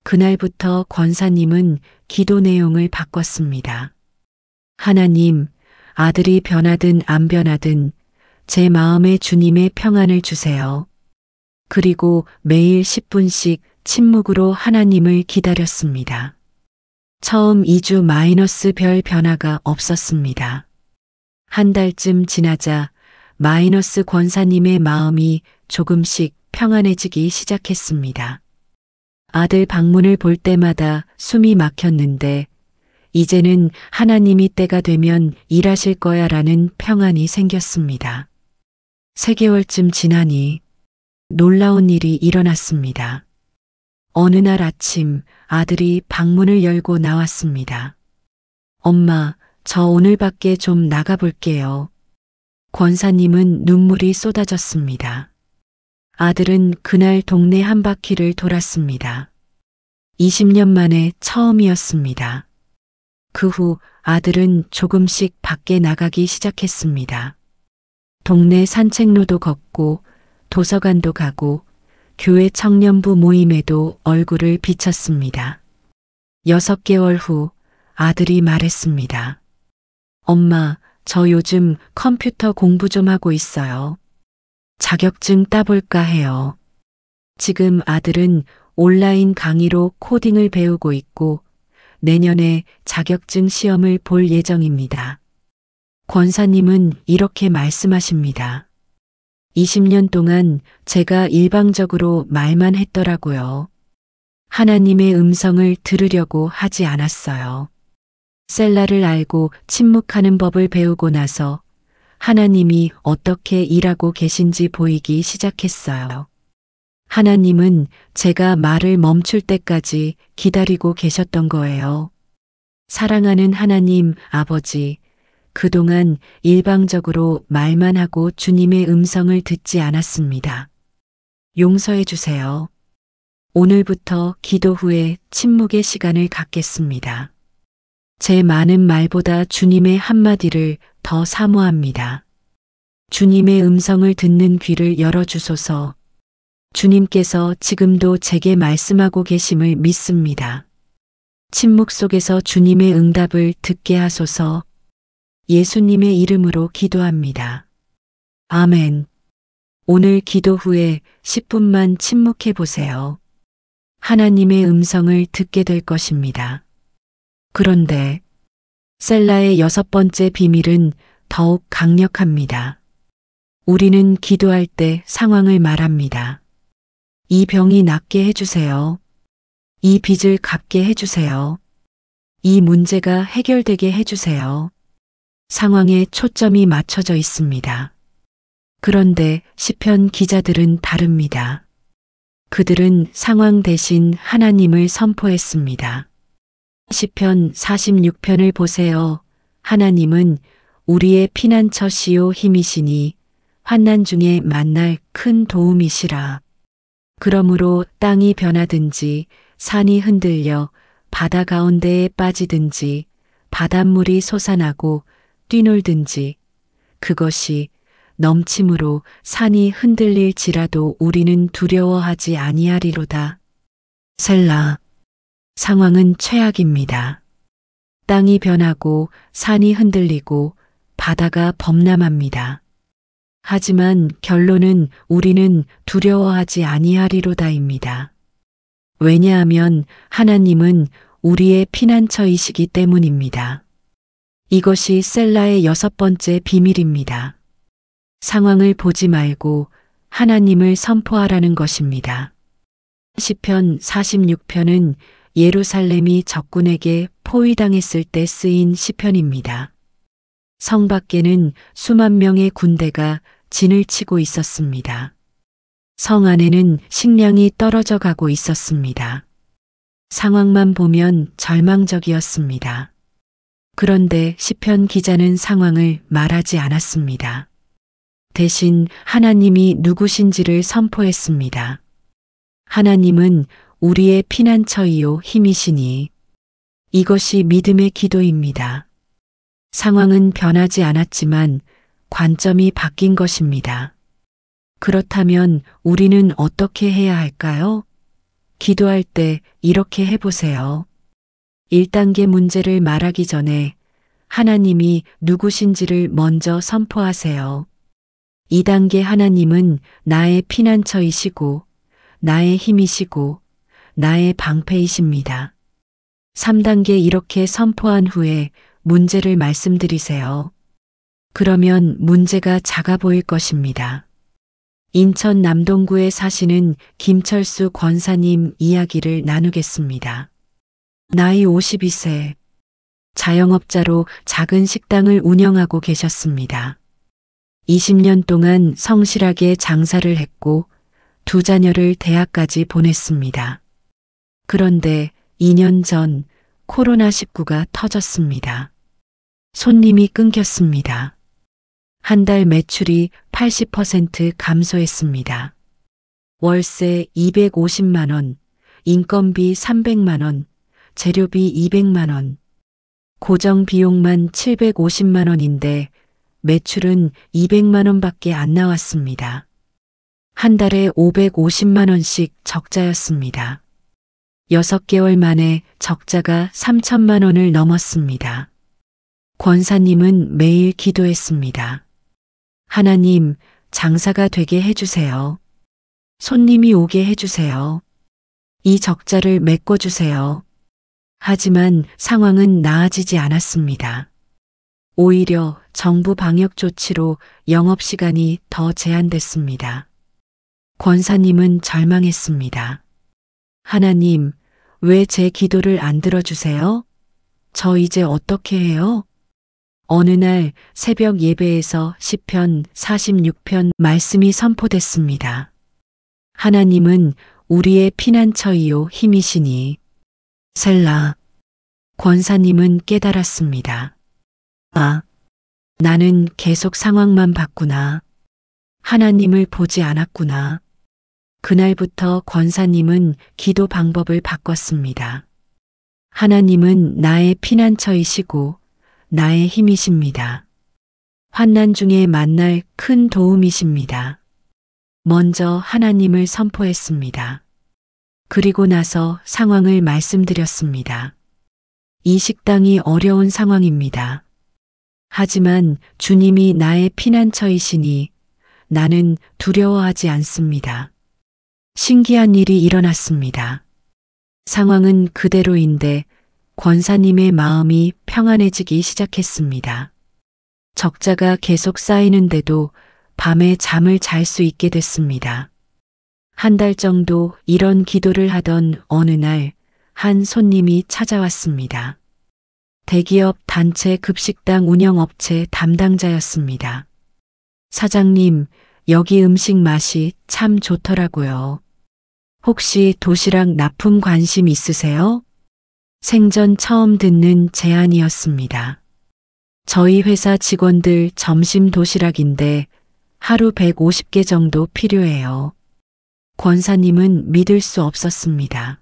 그날부터 권사님은 기도 내용을 바꿨습니다. 하나님, 아들이 변하든 안 변하든 제 마음에 주님의 평안을 주세요. 그리고 매일 10분씩 침묵으로 하나님을 기다렸습니다. 처음 2주 마이너스 별 변화가 없었습니다. 한 달쯤 지나자 마이너스 권사님의 마음이 조금씩 평안해지기 시작했습니다. 아들 방문을 볼 때마다 숨이 막혔는데 이제는 하나님이 때가 되면 일하실 거야 라는 평안이 생겼습니다. 3개월쯤 지나니 놀라운 일이 일어났습니다. 어느 날 아침 아들이 방문을 열고 나왔습니다. 엄마, 저 오늘 밖에 좀 나가볼게요. 권사님은 눈물이 쏟아졌습니다. 아들은 그날 동네 한 바퀴를 돌았습니다. 20년 만에 처음이었습니다. 그 후 아들은 조금씩 밖에 나가기 시작했습니다. 동네 산책로도 걷고 도서관도 가고 교회 청년부 모임에도 얼굴을 비쳤습니다. 6개월 후 아들이 말했습니다. 엄마, 저 요즘 컴퓨터 공부 좀 하고 있어요. 자격증 따볼까 해요. 지금 아들은 온라인 강의로 코딩을 배우고 있고 내년에 자격증 시험을 볼 예정입니다. 권사님은 이렇게 말씀하십니다. 20년 동안 제가 일방적으로 말만 했더라고요. 하나님의 음성을 들으려고 하지 않았어요. 셀라를 알고 침묵하는 법을 배우고 나서 하나님이 어떻게 일하고 계신지 보이기 시작했어요. 하나님은 제가 말을 멈출 때까지 기다리고 계셨던 거예요. 사랑하는 하나님 아버지, 그동안 일방적으로 말만 하고 주님의 음성을 듣지 않았습니다. 용서해 주세요. 오늘부터 기도 후에 침묵의 시간을 갖겠습니다. 제 많은 말보다 주님의 한마디를 더 사모합니다. 주님의 음성을 듣는 귀를 열어주소서. 주님께서 지금도 제게 말씀하고 계심을 믿습니다. 침묵 속에서 주님의 응답을 듣게 하소서. 예수님의 이름으로 기도합니다. 아멘. 오늘 기도 후에 10분만 침묵해 보세요. 하나님의 음성을 듣게 될 것입니다. 그런데 셀라의 6번째 비밀은 더욱 강력합니다. 우리는 기도할 때 상황을 말합니다. 이 병이 낫게 해주세요. 이 빚을 갚게 해주세요. 이 문제가 해결되게 해주세요. 상황에 초점이 맞춰져 있습니다. 그런데 시편 기자들은 다릅니다. 그들은 상황 대신 하나님을 선포했습니다. 시편 46편을 보세요. 하나님은 우리의 피난처시요 힘이시니 환난 중에 만날 큰 도움이시라. 그러므로 땅이 변하든지 산이 흔들려 바다 가운데에 빠지든지 바닷물이 솟아나고 뛰놀든지 그것이 넘침으로 산이 흔들릴지라도 우리는 두려워하지 아니하리로다. 셀라. 상황은 최악입니다. 땅이 변하고 산이 흔들리고 바다가 범람합니다. 하지만 결론은 우리는 두려워하지 아니하리로다입니다. 왜냐하면 하나님은 우리의 피난처이시기 때문입니다. 이것이 셀라의 6번째 비밀입니다. 상황을 보지 말고 하나님을 선포하라는 것입니다. 시편 46편은 예루살렘이 적군에게 포위당했을 때 쓰인 시편입니다. 성 밖에는 수만 명의 군대가 진을 치고 있었습니다. 성 안에는 식량이 떨어져 가고 있었습니다. 상황만 보면 절망적이었습니다. 그런데 시편 기자는 상황을 말하지 않았습니다. 대신 하나님이 누구신지를 선포했습니다. 하나님은 우리의 피난처이요 힘이시니 이것이 믿음의 기도입니다. 상황은 변하지 않았지만 관점이 바뀐 것입니다. 그렇다면 우리는 어떻게 해야 할까요? 기도할 때 이렇게 해보세요. 1단계 문제를 말하기 전에 하나님이 누구신지를 먼저 선포하세요. 2단계 하나님은 나의 피난처이시고 나의 힘이시고 나의 방패이십니다. 3단계 이렇게 선포한 후에 문제를 말씀드리세요. 그러면 문제가 작아 보일 것입니다. 인천 남동구에 사시는 김철수 권사님 이야기를 나누겠습니다. 나이 52세. 자영업자로 작은 식당을 운영하고 계셨습니다. 20년 동안 성실하게 장사를 했고 두 자녀를 대학까지 보냈습니다. 그런데 2년 전 코로나19가 터졌습니다. 손님이 끊겼습니다. 한 달 매출이 80% 감소했습니다. 월세 250만 원, 인건비 300만 원, 재료비 200만 원, 고정 비용만 750만 원인데 매출은 200만 원밖에 안 나왔습니다. 한 달에 550만 원씩 적자였습니다. 6개월 만에 적자가 3천만 원을 넘었습니다. 권사님은 매일 기도했습니다. 하나님, 장사가 되게 해주세요. 손님이 오게 해주세요. 이 적자를 메꿔주세요. 하지만 상황은 나아지지 않았습니다. 오히려 정부 방역 조치로 영업시간이 더 제한됐습니다. 권사님은 절망했습니다. 하나님, 왜 제 기도를 안 들어주세요? 저 이제 어떻게 해요? 어느 날 새벽 예배에서 시편 46편 말씀이 선포됐습니다. 하나님은 우리의 피난처이요 힘이시니. 셀라. 권사님은 깨달았습니다. 아, 나는 계속 상황만 봤구나. 하나님을 보지 않았구나. 그날부터 권사님은 기도 방법을 바꿨습니다. 하나님은 나의 피난처이시고 나의 힘이십니다. 환난 중에 만날 큰 도움이십니다. 먼저 하나님을 선포했습니다. 그리고 나서 상황을 말씀드렸습니다. 이 식당이 어려운 상황입니다. 하지만 주님이 나의 피난처이시니 나는 두려워하지 않습니다. 신기한 일이 일어났습니다. 상황은 그대로인데 권사님의 마음이 평안해지기 시작했습니다. 적자가 계속 쌓이는데도 밤에 잠을 잘 수 있게 됐습니다. 한 달 정도 이런 기도를 하던 어느 날 한 손님이 찾아왔습니다. 대기업 단체 급식당 운영업체 담당자였습니다. 사장님, 여기 음식 맛이 참 좋더라고요. 혹시 도시락 납품 관심 있으세요? 생전 처음 듣는 제안이었습니다. 저희 회사 직원들 점심 도시락인데 하루 150개 정도 필요해요. 권사님은 믿을 수 없었습니다.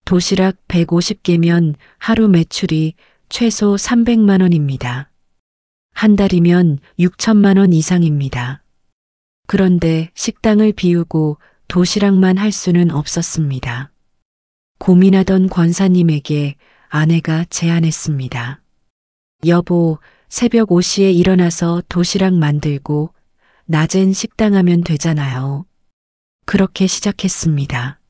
도시락 150개면 하루 매출이 최소 300만 원입니다. 한 달이면 6천만 원 이상입니다. 그런데 식당을 비우고 도시락만 할 수는 없었습니다. 고민하던 권사님에게 아내가 제안했습니다. 여보, 새벽 5시에 일어나서 도시락 만들고 낮엔 식당하면 되잖아요. 그렇게 시작했습니다.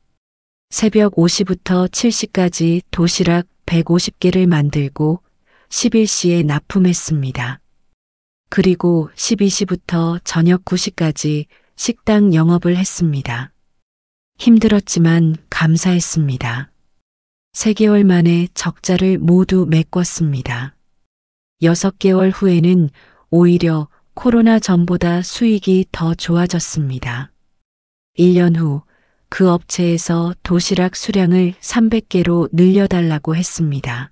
새벽 5시부터 7시까지 도시락 150개를 만들고 11시에 납품했습니다. 그리고 12시부터 저녁 9시까지 식당 영업을 했습니다. 힘들었지만 감사했습니다. 3개월 만에 적자를 모두 메꿨습니다. 6개월 후에는 오히려 코로나 전보다 수익이 더 좋아졌습니다. 1년 후 그 업체에서 도시락 수량을 300개로 늘려달라고 했습니다.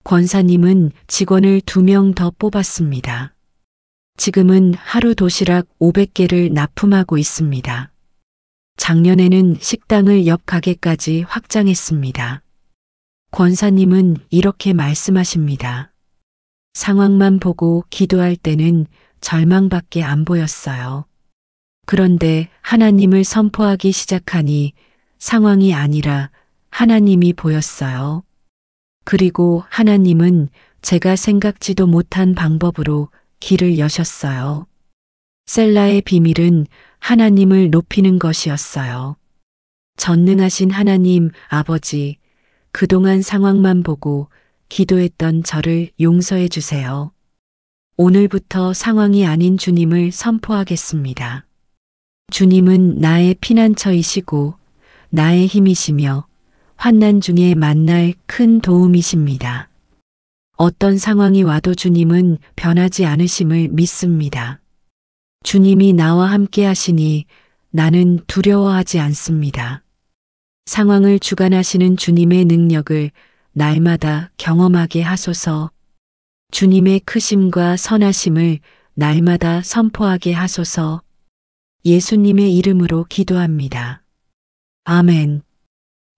권사님은 직원을 2명 더 뽑았습니다. 지금은 하루 도시락 500개를 납품하고 있습니다. 작년에는 식당을 옆 가게까지 확장했습니다. 권사님은 이렇게 말씀하십니다. 상황만 보고 기도할 때는 절망밖에 안 보였어요. 그런데 하나님을 선포하기 시작하니 상황이 아니라 하나님이 보였어요. 그리고 하나님은 제가 생각지도 못한 방법으로 길을 여셨어요. 셀라의 비밀은 하나님을 높이는 것이었어요. 전능하신 하나님 아버지, 그동안 상황만 보고 기도했던 저를 용서해 주세요. 오늘부터 상황이 아닌 주님을 선포하겠습니다. 주님은 나의 피난처이시고 나의 힘이시며 환난 중에 만날 큰 도움이십니다. 어떤 상황이 와도 주님은 변하지 않으심을 믿습니다. 주님이 나와 함께 하시니 나는 두려워하지 않습니다. 상황을 주관하시는 주님의 능력을 날마다 경험하게 하소서. 주님의 크심과 선하심을 날마다 선포하게 하소서. 예수님의 이름으로 기도합니다. 아멘.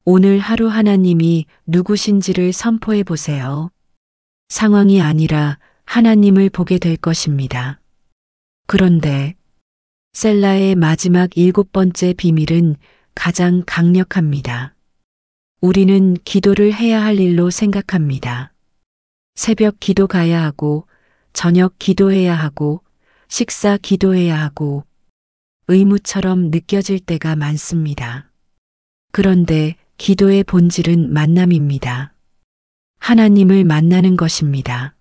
오늘 하루 하나님이 누구신지를 선포해 보세요. 상황이 아니라 하나님을 보게 될 것입니다. 그런데 셀라의 마지막 7번째 비밀은 가장 강력합니다. 우리는 기도를 해야 할 일로 생각합니다. 새벽 기도 가야 하고, 저녁 기도해야 하고, 식사 기도해야 하고, 의무처럼 느껴질 때가 많습니다. 그런데 기도의 본질은 만남입니다. 하나님을 만나는 것입니다.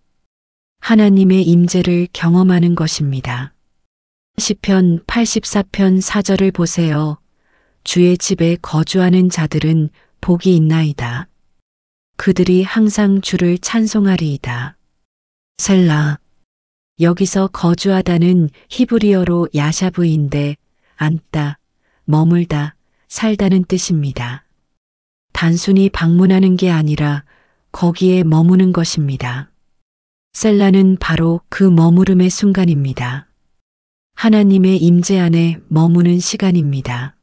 하나님의 임재를 경험하는 것입니다. 시편 84편 4절을 보세요. 주의 집에 거주하는 자들은 복이 있나이다. 그들이 항상 주를 찬송하리이다. 셀라. 여기서 거주하다는 히브리어로 야샤브인데 앉다, 머물다, 살다는 뜻입니다. 단순히 방문하는 게 아니라 거기에 머무는 것입니다. 셀라는 바로 그 머무름의 순간입니다. 하나님의 임재 안에 머무는 시간입니다.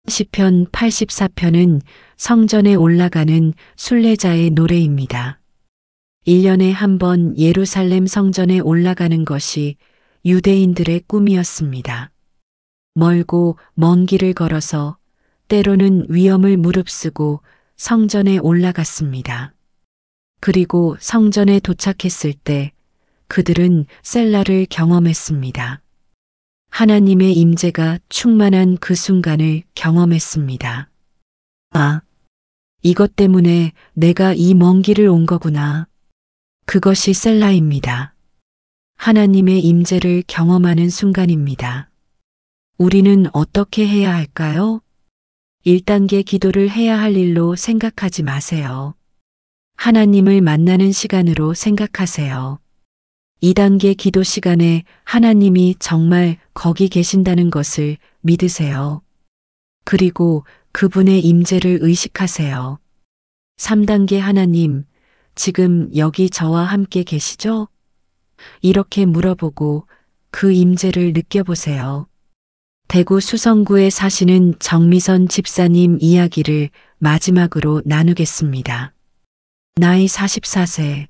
시편 84편은 성전에 올라가는 순례자의 노래입니다. 1년에 한 번 예루살렘 성전에 올라가는 것이 유대인들의 꿈이었습니다. 멀고 먼 길을 걸어서 때로는 위험을 무릅쓰고 성전에 올라갔습니다. 그리고 성전에 도착했을 때 그들은 셀라를 경험했습니다. 하나님의 임재가 충만한 그 순간을 경험했습니다. 아, 이것 때문에 내가 이 먼 길을 온 거구나. 그것이 셀라입니다. 하나님의 임재를 경험하는 순간입니다. 우리는 어떻게 해야 할까요? 1단계 기도를 해야 할 일로 생각하지 마세요. 하나님을 만나는 시간으로 생각하세요. 2단계 기도 시간에 하나님이 정말 거기 계신다는 것을 믿으세요. 그리고 그분의 임재를 의식하세요. 3단계 하나님, 지금 여기 저와 함께 계시죠? 이렇게 물어보고 그 임재를 느껴보세요. 대구 수성구에 사시는 정미선 집사님 이야기를 마지막으로 나누겠습니다. 나이 44세.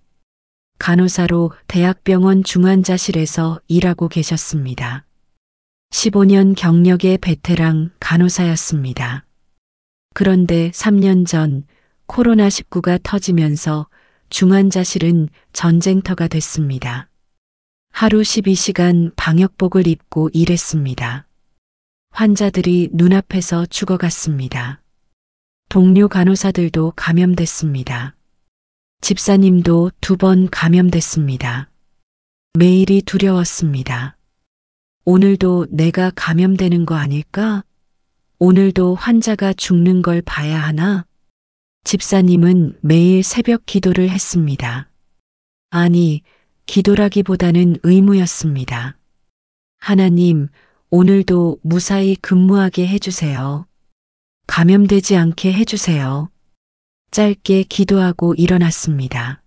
간호사로 대학병원 중환자실에서 일하고 계셨습니다. 15년 경력의 베테랑 간호사였습니다. 그런데 3년 전 코로나19가 터지면서 중환자실은 전쟁터가 됐습니다. 하루 12시간 방역복을 입고 일했습니다. 환자들이 눈앞에서 죽어갔습니다. 동료 간호사들도 감염됐습니다. 집사님도 2번 감염됐습니다. 매일이 두려웠습니다. 오늘도 내가 감염되는 거 아닐까? 오늘도 환자가 죽는 걸 봐야 하나? 집사님은 매일 새벽 기도를 했습니다. 아니, 기도라기보다는 의무였습니다. 하나님, 오늘도 무사히 근무하게 해주세요. 감염되지 않게 해주세요. 짧게 기도하고 일어났습니다.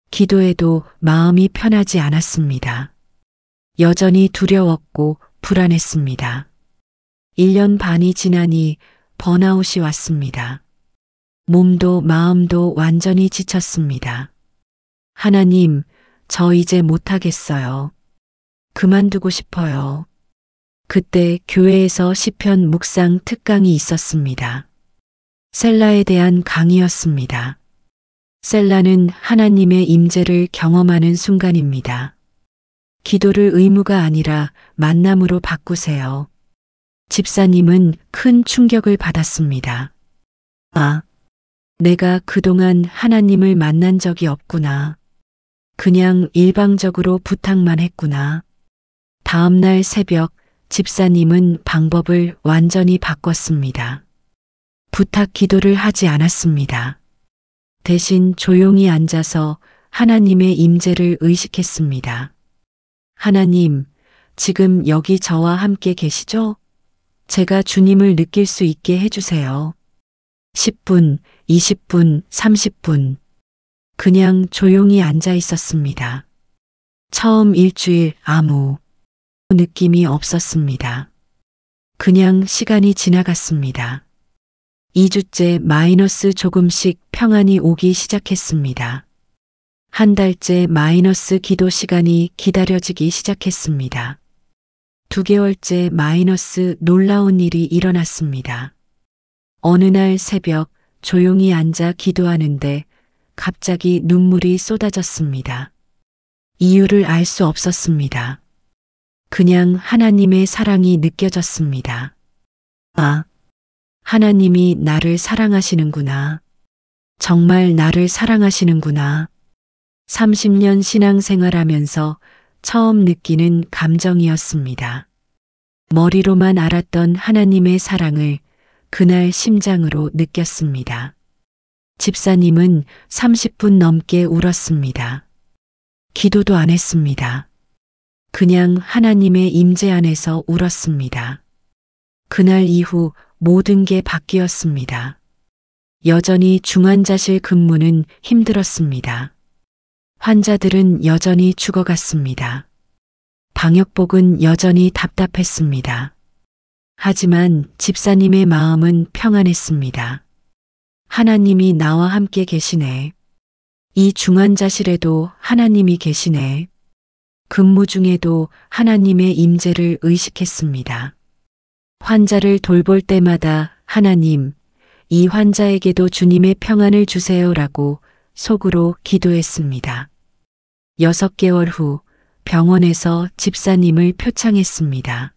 기도해도 마음이 편하지 않았습니다. 여전히 두려웠고 불안했습니다. 1년 반이 지나니 번아웃이 왔습니다. 몸도 마음도 완전히 지쳤습니다. 하나님, 저 이제 못하겠어요. 그만두고 싶어요. 그때 교회에서 시편 묵상 특강이 있었습니다. 셀라에 대한 강의였습니다. 셀라는 하나님의 임재를 경험하는 순간입니다. 기도를 의무가 아니라 만남으로 바꾸세요. 집사님은 큰 충격을 받았습니다. 아, 내가 그동안 하나님을 만난 적이 없구나. 그냥 일방적으로 부탁만 했구나. 다음날 새벽 집사님은 방법을 완전히 바꿨습니다. 부탁 기도를 하지 않았습니다. 대신 조용히 앉아서 하나님의 임재를 의식했습니다. 하나님, 지금 여기 저와 함께 계시죠? 제가 주님을 느낄 수 있게 해주세요. 10분, 20분, 30분. 그냥 조용히 앉아 있었습니다. 처음 일주일 아무 느낌이 없었습니다. 그냥 시간이 지나갔습니다. 2주째 마이너스 조금씩 평안이 오기 시작했습니다. 한 달째 마이너스 기도 시간이 기다려지기 시작했습니다. 2개월째 마이너스 놀라운 일이 일어났습니다. 어느 날 새벽 조용히 앉아 기도하는데 갑자기 눈물이 쏟아졌습니다. 이유를 알 수 없었습니다. 그냥 하나님의 사랑이 느껴졌습니다. 아, 하나님이 나를 사랑하시는구나. 정말 나를 사랑하시는구나. 30년 신앙생활하면서 처음 느끼는 감정이었습니다. 머리로만 알았던 하나님의 사랑을 그날 심장으로 느꼈습니다. 집사님은 30분 넘게 울었습니다. 기도도 안 했습니다. 그냥 하나님의 임재 안에서 울었습니다. 그날 이후 모든 게 바뀌었습니다. 여전히 중환자실 근무는 힘들었습니다. 환자들은 여전히 죽어갔습니다. 방역복은 여전히 답답했습니다. 하지만 집사님의 마음은 평안했습니다. 하나님이 나와 함께 계시네. 이 중환자실에도 하나님이 계시네. 근무 중에도 하나님의 임재를 의식했습니다. 환자를 돌볼 때마다 하나님, 이 환자에게도 주님의 평안을 주세요라고 속으로 기도했습니다. 6개월 후 병원에서 집사님을 표창했습니다.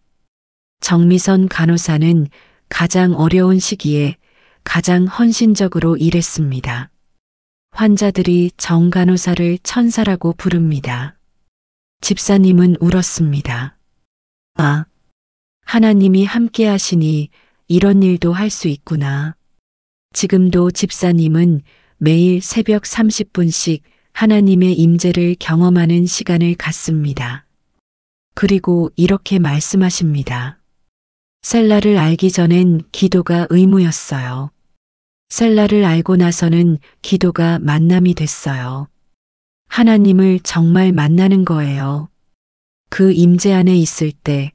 정미선 간호사는 가장 어려운 시기에 가장 헌신적으로 일했습니다. 환자들이 정 간호사를 천사라고 부릅니다. 집사님은 울었습니다. 아, 하나님이 함께 하시니 이런 일도 할 수 있구나. 지금도 집사님은 매일 새벽 30분씩 하나님의 임재를 경험하는 시간을 갖습니다. 그리고 이렇게 말씀하십니다. 셀라를 알기 전엔 기도가 의무였어요. 셀라를 알고 나서는 기도가 만남이 됐어요. 하나님을 정말 만나는 거예요. 그 임재 안에 있을 때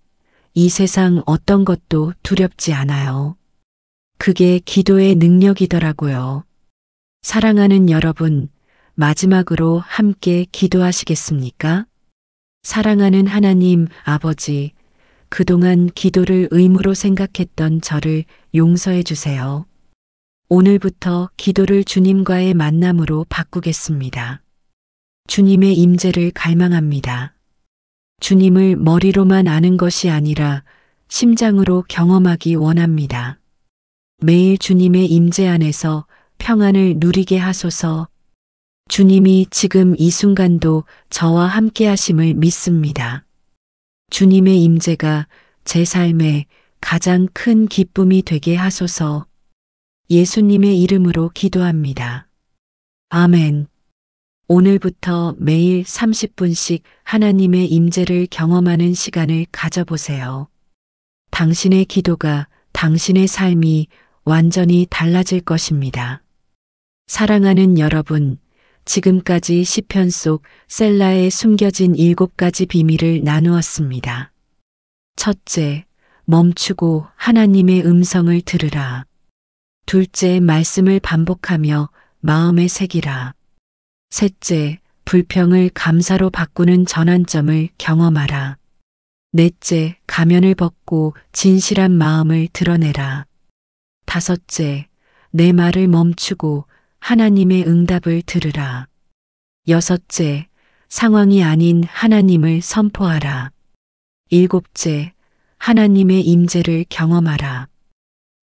이 세상 어떤 것도 두렵지 않아요. 그게 기도의 능력이더라고요. 사랑하는 여러분, 마지막으로 함께 기도하시겠습니까? 사랑하는 하나님 아버지, 그동안 기도를 의무로 생각했던 저를 용서해 주세요. 오늘부터 기도를 주님과의 만남으로 바꾸겠습니다. 주님의 임재를 갈망합니다. 주님을 머리로만 아는 것이 아니라 심장으로 경험하기 원합니다. 매일 주님의 임재 안에서 평안을 누리게 하소서. 주님이 지금 이 순간도 저와 함께 하심을 믿습니다. 주님의 임재가 제 삶의 가장 큰 기쁨이 되게 하소서. 예수님의 이름으로 기도합니다. 아멘. 오늘부터 매일 30분씩 하나님의 임재를 경험하는 시간을 가져보세요. 당신의 기도가 당신의 삶이 완전히 달라질 것입니다. 사랑하는 여러분, 지금까지 시편 속 셀라에 숨겨진 7가지 비밀을 나누었습니다. 첫째, 멈추고 하나님의 음성을 들으라. 둘째, 말씀을 반복하며 마음에 새기라. 셋째, 불평을 감사로 바꾸는 전환점을 경험하라. 넷째, 가면을 벗고 진실한 마음을 드러내라. 다섯째, 내 말을 멈추고 하나님의 응답을 들으라. 여섯째, 상황이 아닌 하나님을 선포하라. 일곱째, 하나님의 임재를 경험하라.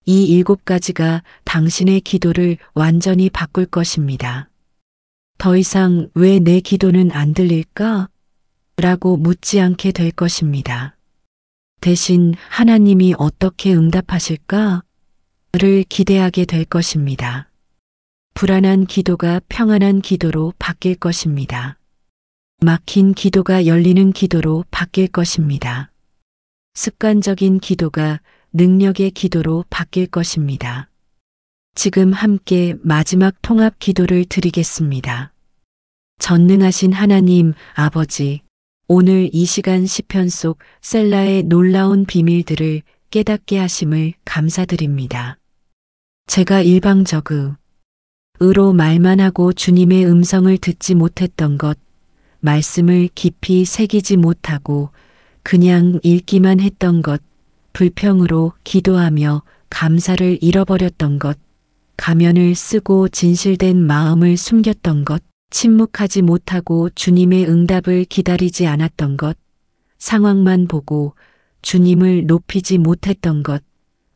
이 7가지가 당신의 기도를 완전히 바꿀 것입니다. 더 이상 왜 내 기도는 안 들릴까? 라고 묻지 않게 될 것입니다. 대신 하나님이 어떻게 응답하실까? 를 기대하게 될 것입니다. 불안한 기도가 평안한 기도로 바뀔 것입니다. 막힌 기도가 열리는 기도로 바뀔 것입니다. 습관적인 기도가 능력의 기도로 바뀔 것입니다. 지금 함께 마지막 통합 기도를 드리겠습니다. 전능하신 하나님 아버지, 오늘 이 시간 시편 속 셀라의 놀라운 비밀들을 깨닫게 하심을 감사드립니다. 제가 일방적으로 말만 하고 주님의 음성을 듣지 못했던 것, 말씀을 깊이 새기지 못하고 그냥 읽기만 했던 것, 불평으로 기도하며 감사를 잃어버렸던 것, 가면을 쓰고 진실된 마음을 숨겼던 것, 침묵하지 못하고 주님의 응답을 기다리지 않았던 것, 상황만 보고 주님을 높이지 못했던 것,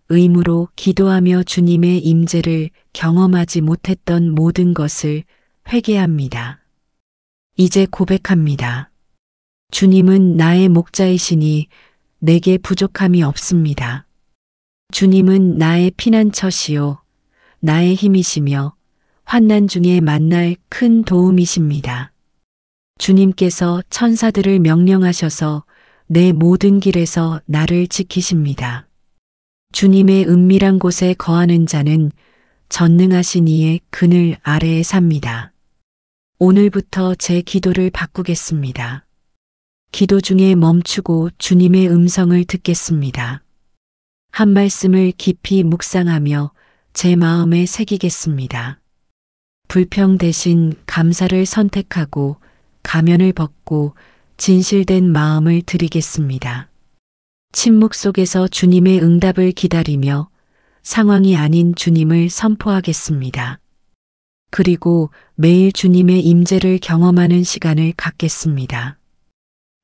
의무로 기도하며 주님의 임재를 경험하지 못했던 모든 것을 회개합니다. 이제 고백합니다. 주님은 나의 목자이시니 내게 부족함이 없습니다. 주님은 나의 피난처시요 나의 힘이시며 환난 중에 만날 큰 도움이십니다. 주님께서 천사들을 명령하셔서 내 모든 길에서 나를 지키십니다. 주님의 은밀한 곳에 거하는 자는 전능하신 이의 그늘 아래에 삽니다. 오늘부터 제 기도를 바꾸겠습니다. 기도 중에 멈추고 주님의 음성을 듣겠습니다. 한 말씀을 깊이 묵상하며 제 마음에 새기겠습니다. 불평 대신 감사를 선택하고 가면을 벗고 진실된 마음을 드리겠습니다. 침묵 속에서 주님의 응답을 기다리며 상황이 아닌 주님을 선포하겠습니다. 그리고 매일 주님의 임재를 경험하는 시간을 갖겠습니다.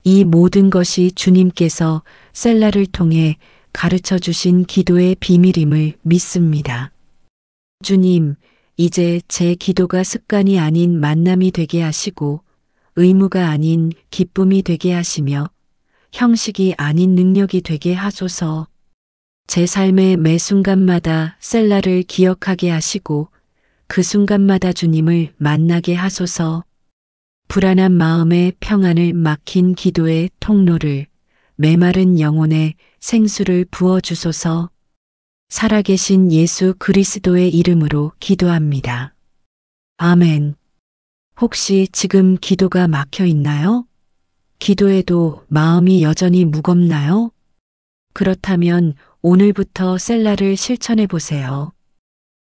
이 모든 것이 주님께서 셀라를 통해 가르쳐 주신 기도의 비밀임을 믿습니다. 주님, 이제 제 기도가 습관이 아닌 만남이 되게 하시고 의무가 아닌 기쁨이 되게 하시며 형식이 아닌 능력이 되게 하소서. 제 삶의 매 순간마다 셀라를 기억하게 하시고 그 순간마다 주님을 만나게 하소서. 불안한 마음의 평안을 막힌 기도의 통로를, 메마른 영혼에 생수를 부어주소서. 살아계신 예수 그리스도의 이름으로 기도합니다. 아멘. 혹시 지금 기도가 막혀 있나요? 기도해도 마음이 여전히 무겁나요? 그렇다면 오늘부터 셀라를 실천해 보세요.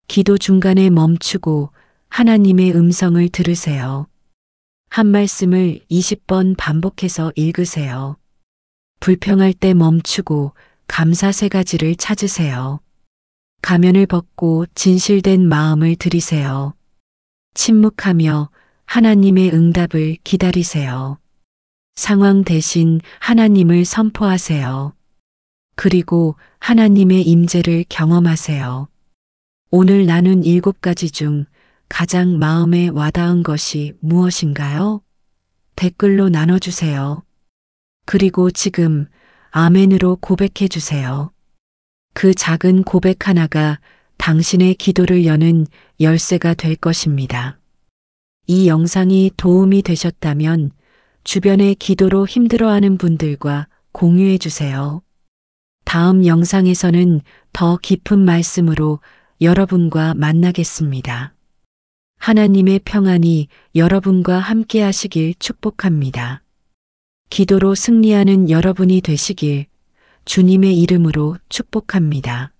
기도 중간에 멈추고 하나님의 음성을 들으세요. 한 말씀을 20번 반복해서 읽으세요. 불평할 때 멈추고 감사 3가지를 찾으세요. 가면을 벗고 진실된 마음을 들이세요. 침묵하며 하나님의 응답을 기다리세요. 상황 대신 하나님을 선포하세요. 그리고 하나님의 임재를 경험하세요. 오늘 나눈 7가지 중 가장 마음에 와닿은 것이 무엇인가요? 댓글로 나눠주세요. 그리고 지금 아멘으로 고백해 주세요. 그 작은 고백 하나가 당신의 기도를 여는 열쇠가 될 것입니다. 이 영상이 도움이 되셨다면 주변의 기도로 힘들어하는 분들과 공유해 주세요. 다음 영상에서는 더 깊은 말씀으로 여러분과 만나겠습니다. 하나님의 평안이 여러분과 함께 하시길 축복합니다. 기도로 승리하는 여러분이 되시길 주님의 이름으로 축복합니다.